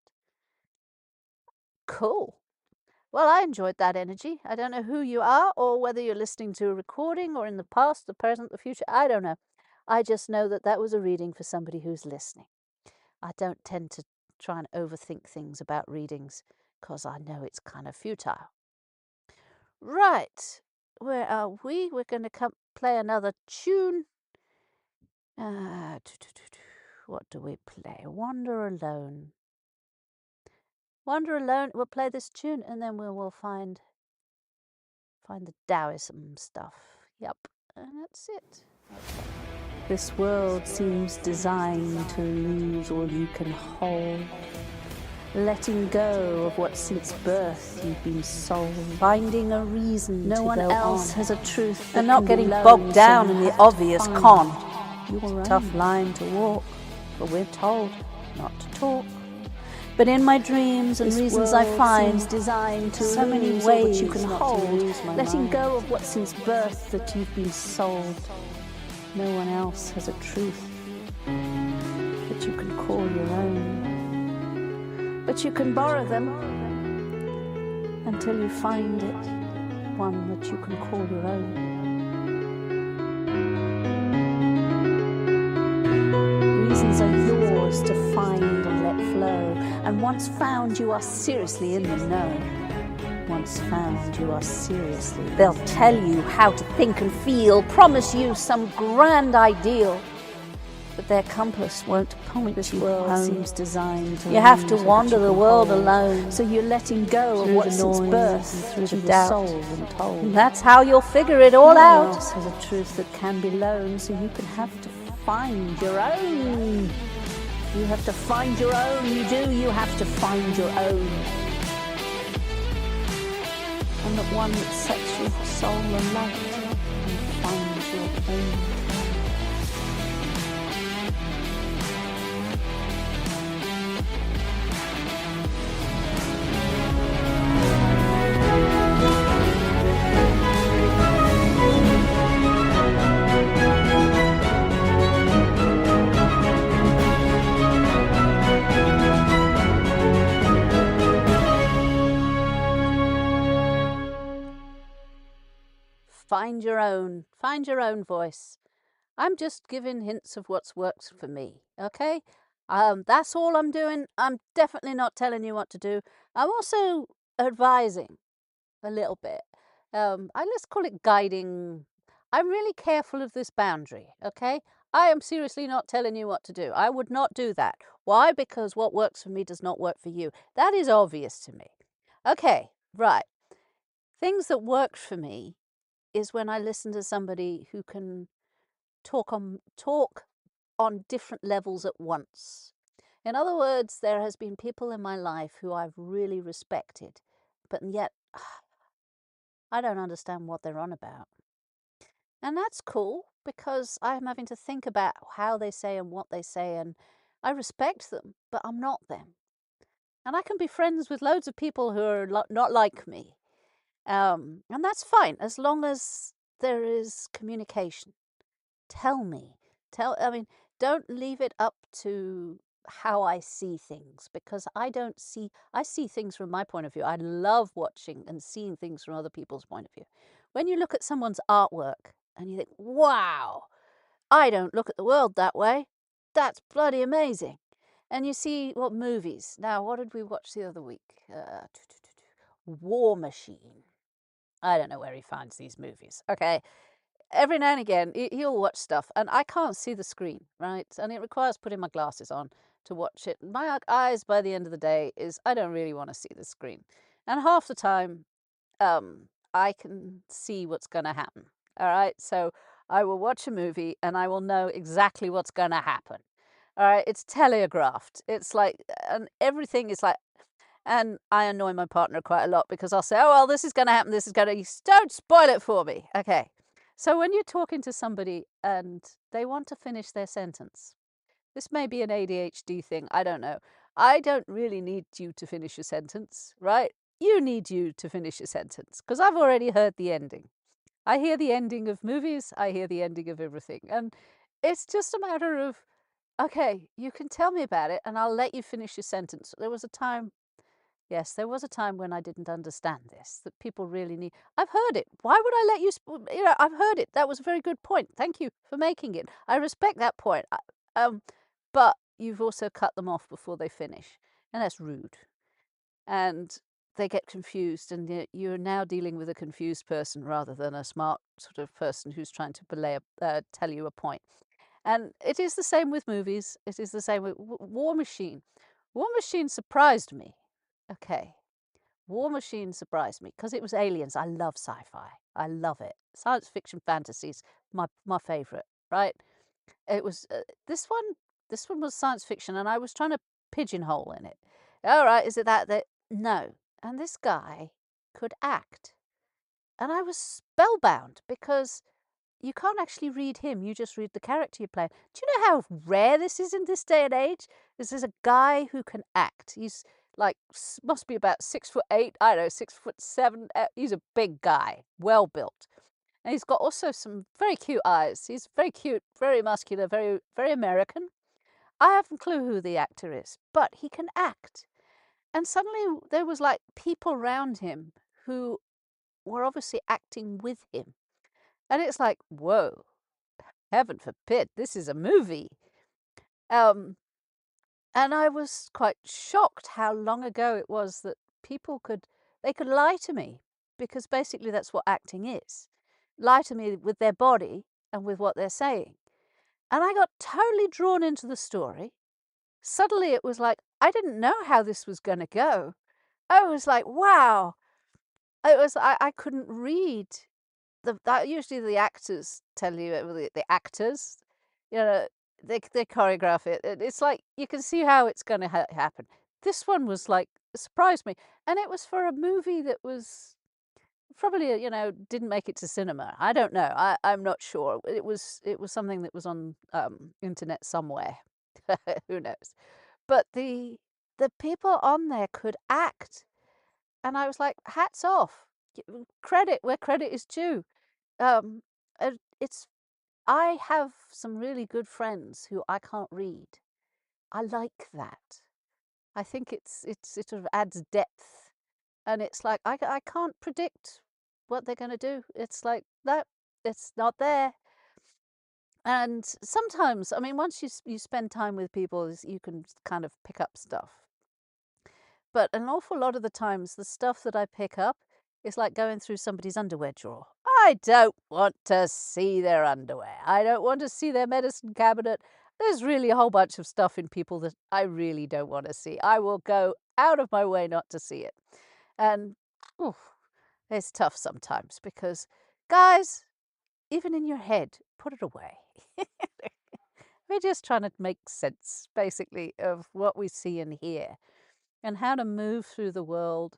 Cool. Well, I enjoyed that energy. I don't know who you are or whether you're listening to a recording or in the past, the present, the future. I don't know. I just know that was a reading for somebody who's listening. I don't tend to try and overthink things about readings. because I know it's kind of futile. Right, where are we? We're going to play another tune. What do we play? Wander Alone. Wander Alone. We'll play this tune and then we'll find the Taoism stuff. Yep, and that's it. Okay. This world seems designed to lose all you can hold. Letting go of what since birth you've been sold. Finding a reason no one else has a truth. And not getting bogged down in the obvious con. It's a tough line to walk, but we're told not to talk. But in my dreams and reasons I find designed to so many ways you can hold, letting go of what since birth that you've been sold. No one else has a truth that you can call your own. But you can borrow them until you find it, one that you can call your own. Reasons are yours to find and let flow, and once found you are seriously in the know. Once found you are seriously. They'll tell you how to think and feel, promise you some grand ideal, but their compass won't point this you world home. Seems designed to you have to wander the world alone, so you're letting go of what since birth through the doubt and told. And that's how you'll figure it all out. No one else has a truth that can be loaned, so you can have to find your own. You have to find your own. You have to find your own. And the one that sets your soul alight and finds your own. Find your own voice. I'm just giving hints of what's works for me, okay? That's all I'm doing. I'm definitely not telling you what to do. I'm also advising a little bit. Let's call it guiding. I'm really careful of this boundary, okay? I am seriously not telling you what to do. I would not do that. Why? Because what works for me does not work for you. That is obvious to me. Okay, right. Things that work for me is when I listen to somebody who can talk on different levels at once. In other words, there has been people in my life who I've really respected, but yet I don't understand what they're on about. And that's cool, because I'm having to think about how they say and what they say, and I respect them, but I'm not them. And I can be friends with loads of people who are not like me. And that's fine, as long as there is communication. Tell me. Don't leave it up to how I see things, because I see things from my point of view. I love watching and seeing things from other people's point of view. When you look at someone's artwork and you think, wow, I don't look at the world that way. That's bloody amazing. And you see what movies. Now, what did we watch the other week? War Machine. I don't know where he finds these movies. Okay. Every now and again, he'll watch stuff, and I can't see the screen, right? And it requires putting my glasses on to watch it. My eyes, by the end of the day, I don't really want to see the screen. And half the time, I can see what's going to happen. All right? So I will watch a movie, and I will know exactly what's going to happen. All right? It's telegraphed. It's like, and everything is like, and I annoy my partner quite a lot, because I'll say, oh, well, this is going to happen. This is going to, don't spoil it for me. Okay. So when you're talking to somebody and they want to finish their sentence, this may be an ADHD thing, I don't know. I don't really need you to finish your sentence, right? You need you to finish your sentence, because I've already heard the ending. I hear the ending of movies, I hear the ending of everything. And it's just a matter of, okay, you can tell me about it and I'll let you finish your sentence. There was a time when I didn't understand this, that people really need. I've heard it. Why would I let you, I've heard it. That was a very good point. Thank you for making it. I respect that point. But you've also cut them off before they finish. And that's rude. And they get confused, and you're now dealing with a confused person rather than a smart sort of person who's trying to tell you a point. And it is the same with movies. It is the same with War Machine. War Machine surprised me. Okay. War Machine surprised me because it was aliens. I love sci-fi. I love it. Science fiction fantasies, my favorite, right? It was this one was science fiction, and I was trying to pigeonhole in it. All right, is it that no. And this guy could act. And I was spellbound because you can't actually read him, you just read the character you're playing. Do you know how rare this is in this day and age? This is a guy who can act. He's like, must be about 6'8", I don't know, 6'7". He's a big guy, well built. And he's got also some very cute eyes. He's very cute, very muscular, very, very American. I haven't a clue who the actor is, but he can act. And suddenly there was like people around him who were obviously acting with him. And it's like, whoa, heaven forbid, this is a movie. And I was quite shocked how long ago it was that people could lie to me, because basically that's what acting is. Lie to me with their body and with what they're saying. And I got totally drawn into the story. Suddenly it was like, I didn't know how this was going to go. I was like, wow. I couldn't read. Usually the actors tell you, the actors, they choreograph it. It's like you can see how it's going to happen. This one was like, it surprised me. And it was for a movie that was probably, didn't make it to cinema. I don't know. I'm not sure. It was something that was on internet somewhere. Who knows? But the people on there could act. And I was like, hats off. Credit where credit is due. I have some really good friends who I can't read. I like that. I think it sort of adds depth, and it's like I can't predict what they're going to do. It's like that. It's not there. And sometimes, I mean, once you spend time with people, you can kind of pick up stuff. But an awful lot of the times, the stuff that I pick up is like going through somebody's underwear drawer. I don't want to see their underwear. I don't want to see their medicine cabinet. There's really a whole bunch of stuff in people that I really don't want to see. I will go out of my way not to see it. And it's tough sometimes because, guys, even in your head, put it away. We're just trying to make sense, basically, of what we see and hear, and how to move through the world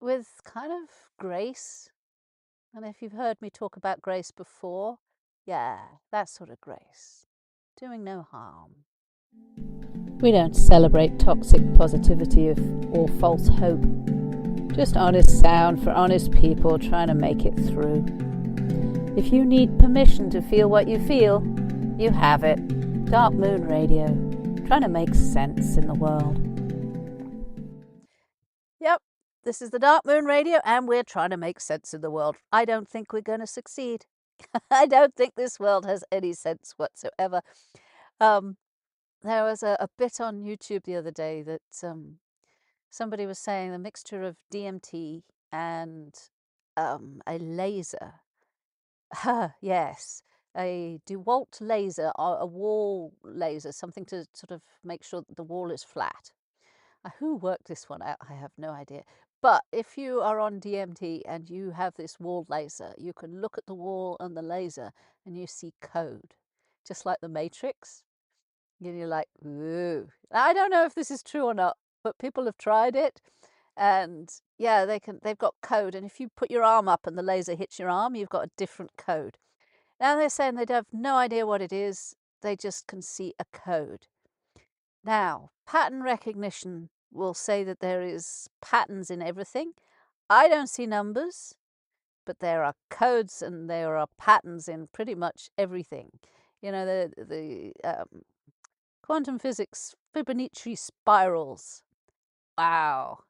with kind of grace. And if you've heard me talk about grace before, yeah, that sort of grace. Doing no harm. We don't celebrate toxic positivity or false hope. Just honest sound for honest people trying to make it through. If you need permission to feel what you feel, you have it. Dark Moon Radio, trying to make sense in the world. Yep, this is the Dark Moon Radio, and we're trying to make sense in the world. I don't think we're going to succeed. I don't think this world has any sense whatsoever. There was a bit on YouTube the other day that somebody was saying the mixture of DMT and a laser. Yes, a DeWalt laser, or a wall laser, something to sort of make sure that the wall is flat. Who worked this one out? I have no idea. But if you are on DMT and you have this wall laser, you can look at the wall and the laser and you see code, just like the Matrix. And you're like, ooh. I don't know if this is true or not, but people have tried it. And yeah, they've got code. And if you put your arm up and the laser hits your arm, you've got a different code. Now they're saying they have no idea what it is. They just can see a code. Now, pattern recognition will say that there is patterns in everything. I don't see numbers, but there are codes and there are patterns in pretty much everything. You know, the quantum physics, Fibonacci spirals. Wow.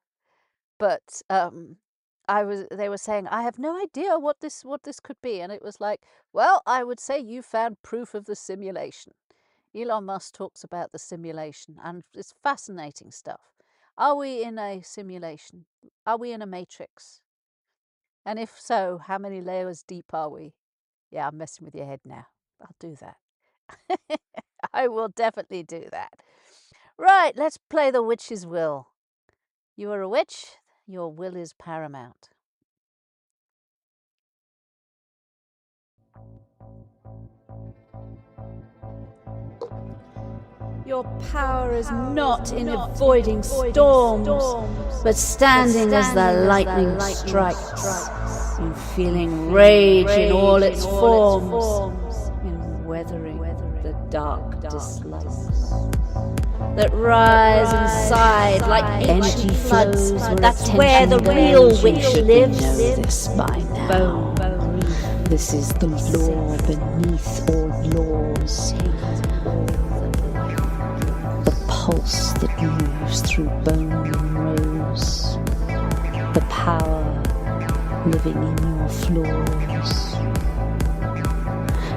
But they were saying, I have no idea what this could be. And it was like, well, I would say you found proof of the simulation. Elon Musk talks about the simulation, and it's fascinating stuff. Are we in a simulation? Are we in a matrix? And if so, how many layers deep are we? Yeah, I'm messing with your head now. I'll do that. I will definitely do that. Right, let's play the witch's will. You are a witch, your will is paramount. Your power is not in avoiding storms, but standing as the lightning strikes, in feeling rage in all its forms, in weathering the dark dislikes that rise inside like energy floods. That's where the real witch lives. Know this by now. This is the law beneath all laws. The pulse that moves through bone and rose. The power living in your flaws.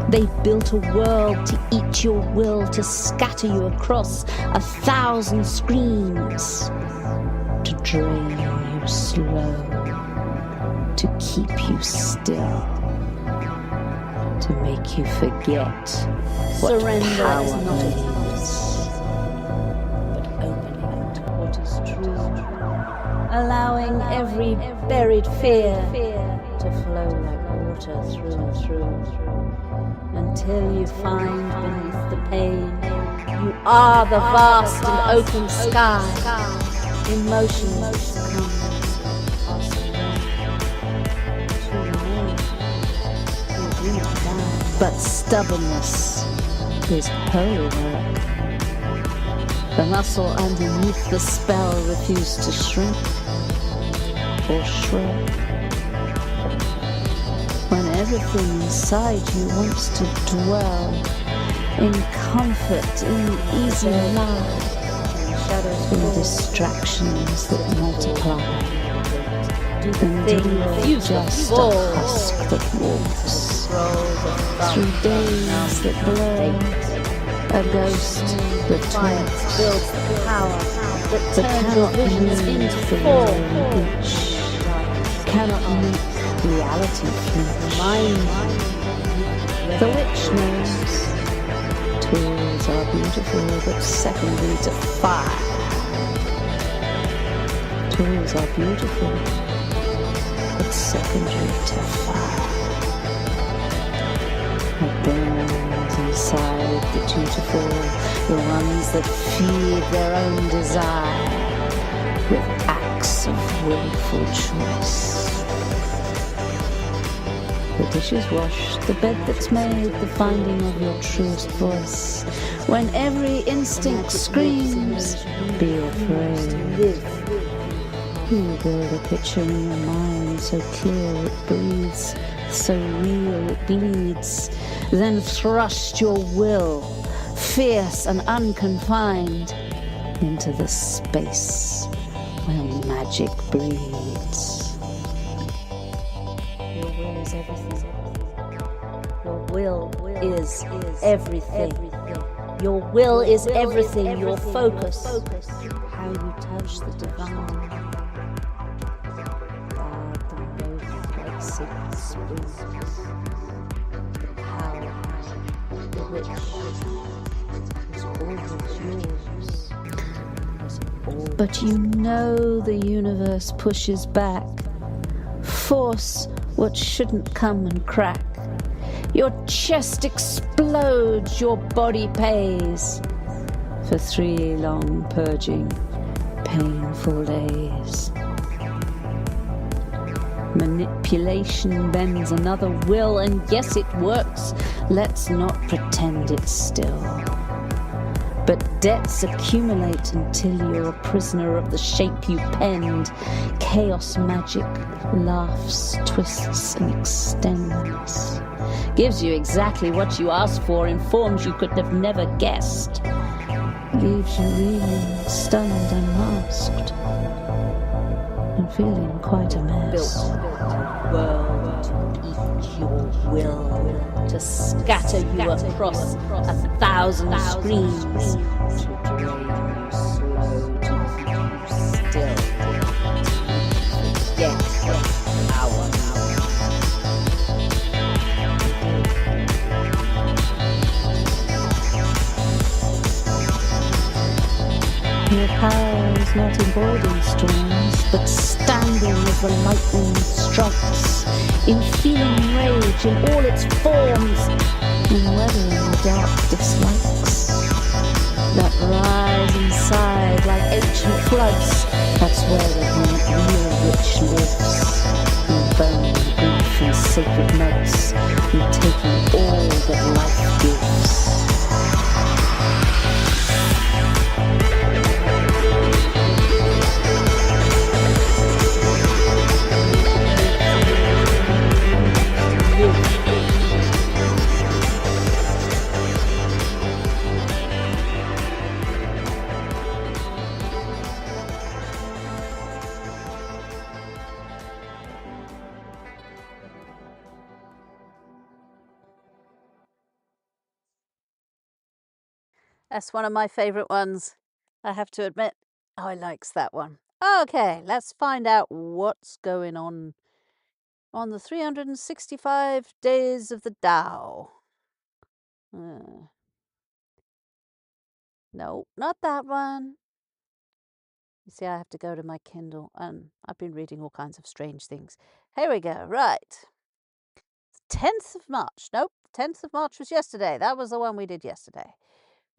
They've built a world to eat your will, to scatter you across 1,000 screens, to drain you slow, to keep you still, to make you forget what Surrender power is not a means, but opening to what is true, allowing every buried fear to flow like water through and through, until you find beneath the pain you are the vast and open sky. Emotions come, pass away. but stubbornness is her work. The muscle underneath the spell refused to shrink or shrug. When everything inside you wants to dwell in comfort, in easy love, in distractions that multiply, until you're just a husk that walks through days that blur, a ghost that talks, builds the power that turns your cannot visions move into the form. which cannot make reality flinch. The witch knows tools are beautiful, but secondary to fire. Tools are beautiful, but secondary to fire. It burns inside the dutiful, the ones that feed their own desire with acts of willful choice. The dishes washed, the bed that's made, the finding of your truest voice. When every instinct screams, be afraid. You build a picture in your mind so clear it breathes, so real it bleeds. Then thrust your will, fierce and unconfined, into the space where magic breeds. Your will is everything. Your will is everything. Your will is everything. Your focus. How you touch the divine. Guard them both like sacred spoons. The power, the witch, is always yours. But you know the universe pushes back. Force what shouldn't come and crack. Your chest explodes, your body pays for 3 long purging, painful days. Manipulation bends another will, and yes, it works. Let's not pretend it's still. But debts accumulate until you're a prisoner of the shape you penned. Chaos magic laughs, twists, and extends. Gives you exactly what you asked for in forms you could have never guessed. Leaves you reeling, stunned, unmasked, and feeling quite a mess. Built world to eat your will, to scatter you across 1,000 screens, to drain you slow, to keep you Your power is not avoiding storms, but standing as the lightning strikes, in feeling rage in all its forms, and weathering the dark dislikes that rise inside like ancient floods. That's where the real witch lives, in bone, grief, and sacred notes, in taking all that life gives. That's one of my favourite ones, I have to admit. I likes that one. Okay, let's find out what's going on the 365 days of the Tao. No, not that one. You see, I have to go to my Kindle, and I've been reading all kinds of strange things. Here we go, right. 10th of March. Nope, 10th of March was yesterday. That was the one we did yesterday.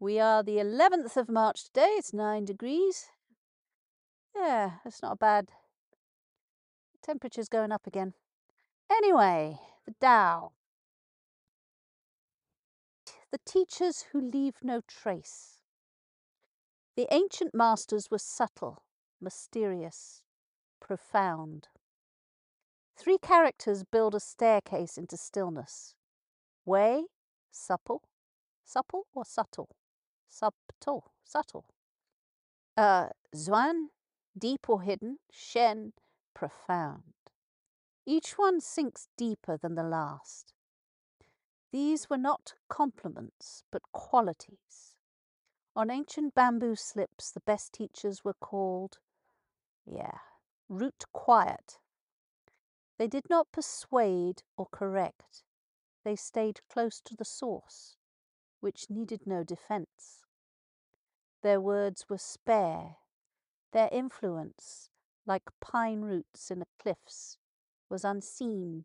We are the 11th of March today. It's 9 degrees. Yeah, it's not bad. Temperature's going up again. Anyway, the Tao. The teachers who leave no trace. The ancient masters were subtle, mysterious, profound. 3 characters build a staircase into stillness. Wei, supple. Supple or subtle? Subtle. Xuan, deep or hidden. Shen, profound. Each one sinks deeper than the last. These were not compliments, but qualities. On ancient bamboo slips, the best teachers were called, root quiet. They did not persuade or correct. They stayed close to the source, which needed no defense. Their words were spare. Their influence, like pine roots in the cliffs, was unseen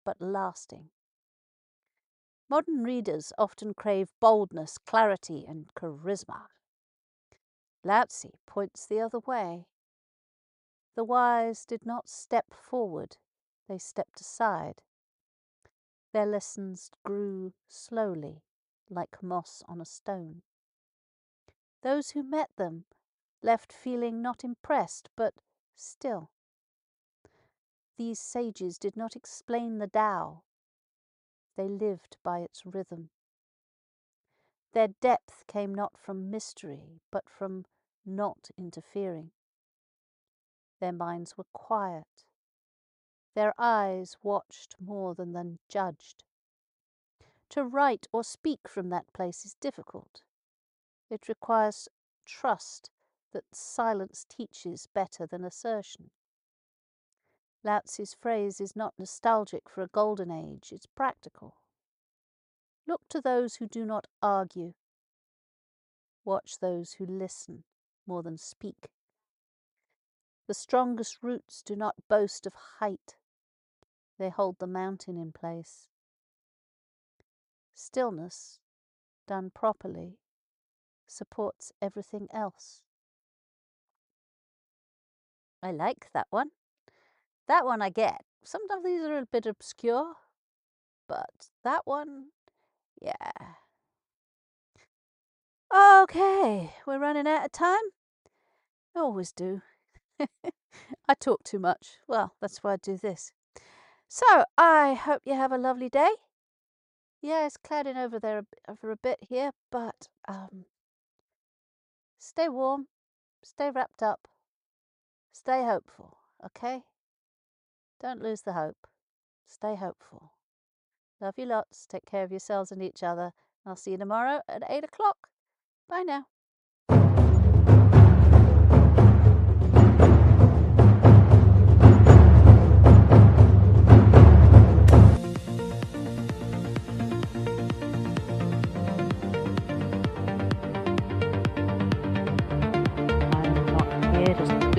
but lasting. Modern readers often crave boldness, clarity, and charisma. Lao-tzu points the other way. The wise did not step forward, they stepped aside. Their lessons grew slowly, like moss on a stone. Those who met them left feeling not impressed, but still. These sages did not explain the Tao. They lived by its rhythm. Their depth came not from mystery, but from not interfering. Their minds were quiet. Their eyes watched more than judged. To write or speak from that place is difficult. It requires trust that silence teaches better than assertion. Lao-tzu's phrase is not nostalgic for a golden age, it's practical. Look to those who do not argue. Watch those who listen more than speak. The strongest roots do not boast of height. They hold the mountain in place. Stillness, done properly, supports everything else. I like that one. That one I get. Sometimes these are a bit obscure, but that one, yeah. Okay, we're running out of time. I always do. I talk too much. Well, that's why I do this. So, I hope you have a lovely day. Yeah, it's clouding over there for a bit here, but stay warm, stay wrapped up, stay hopeful, okay? Don't lose the hope. Stay hopeful. Love you lots. Take care of yourselves and each other. I'll see you tomorrow at 8 o'clock. Bye now.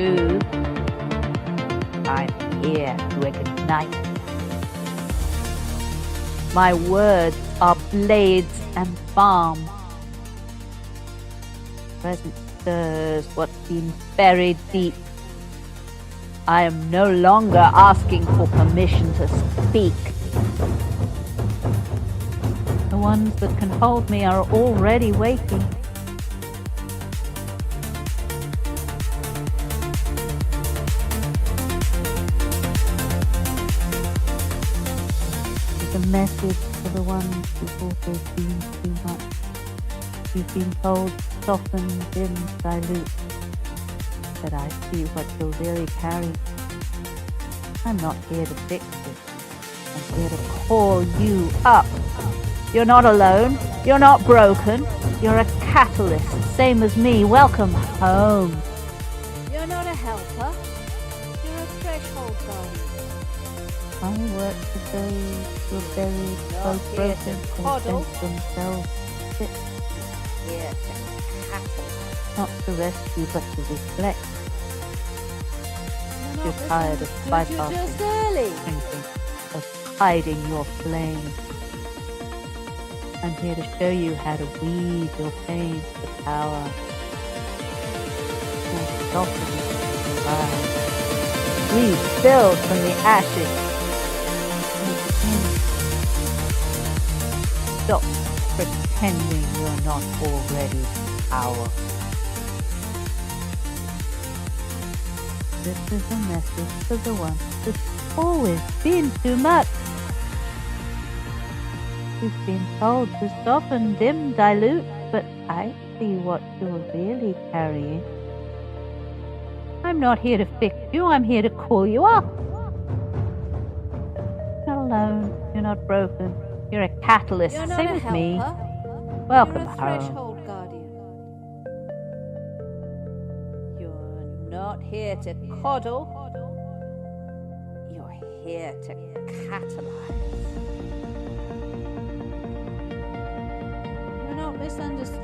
soothe. I'm here to ignite. My words are blades and balm. Present stirs what's been buried deep. I am no longer asking for permission to speak. The ones that can hold me are already waking. It's a message for the ones who've also seen too much. You've been told, soften, dim, dilute. But I see what you're really carrying. I'm not here to fix it. I'm here to call you up. You're not alone. You're not broken. You're a catalyst, same as me. Welcome home. You're not a helper. You're a threshold guardian. I work for those who are buried, both broken and sense themselves fit. Here to catalyze. Not to rescue, but to reflect. You're tired of bypassing, just early. shrinking, of hiding your flame. I'm here to show you how to weave your pain to power. More soften the fire. Rebuild from the ashes. Stop pretending you're not already power. This is a message for the one who's always been too much. You've been told to soften, dim, dilute, but I see what you're really carrying. I'm not here to fix you, I'm here to call you up. You're not alone, you're not broken, you're a catalyst, You're not same a as me. helper. Welcome You're a home. threshold guardian. You're not here to coddle. You're here to catalyze. You're not misunderstood.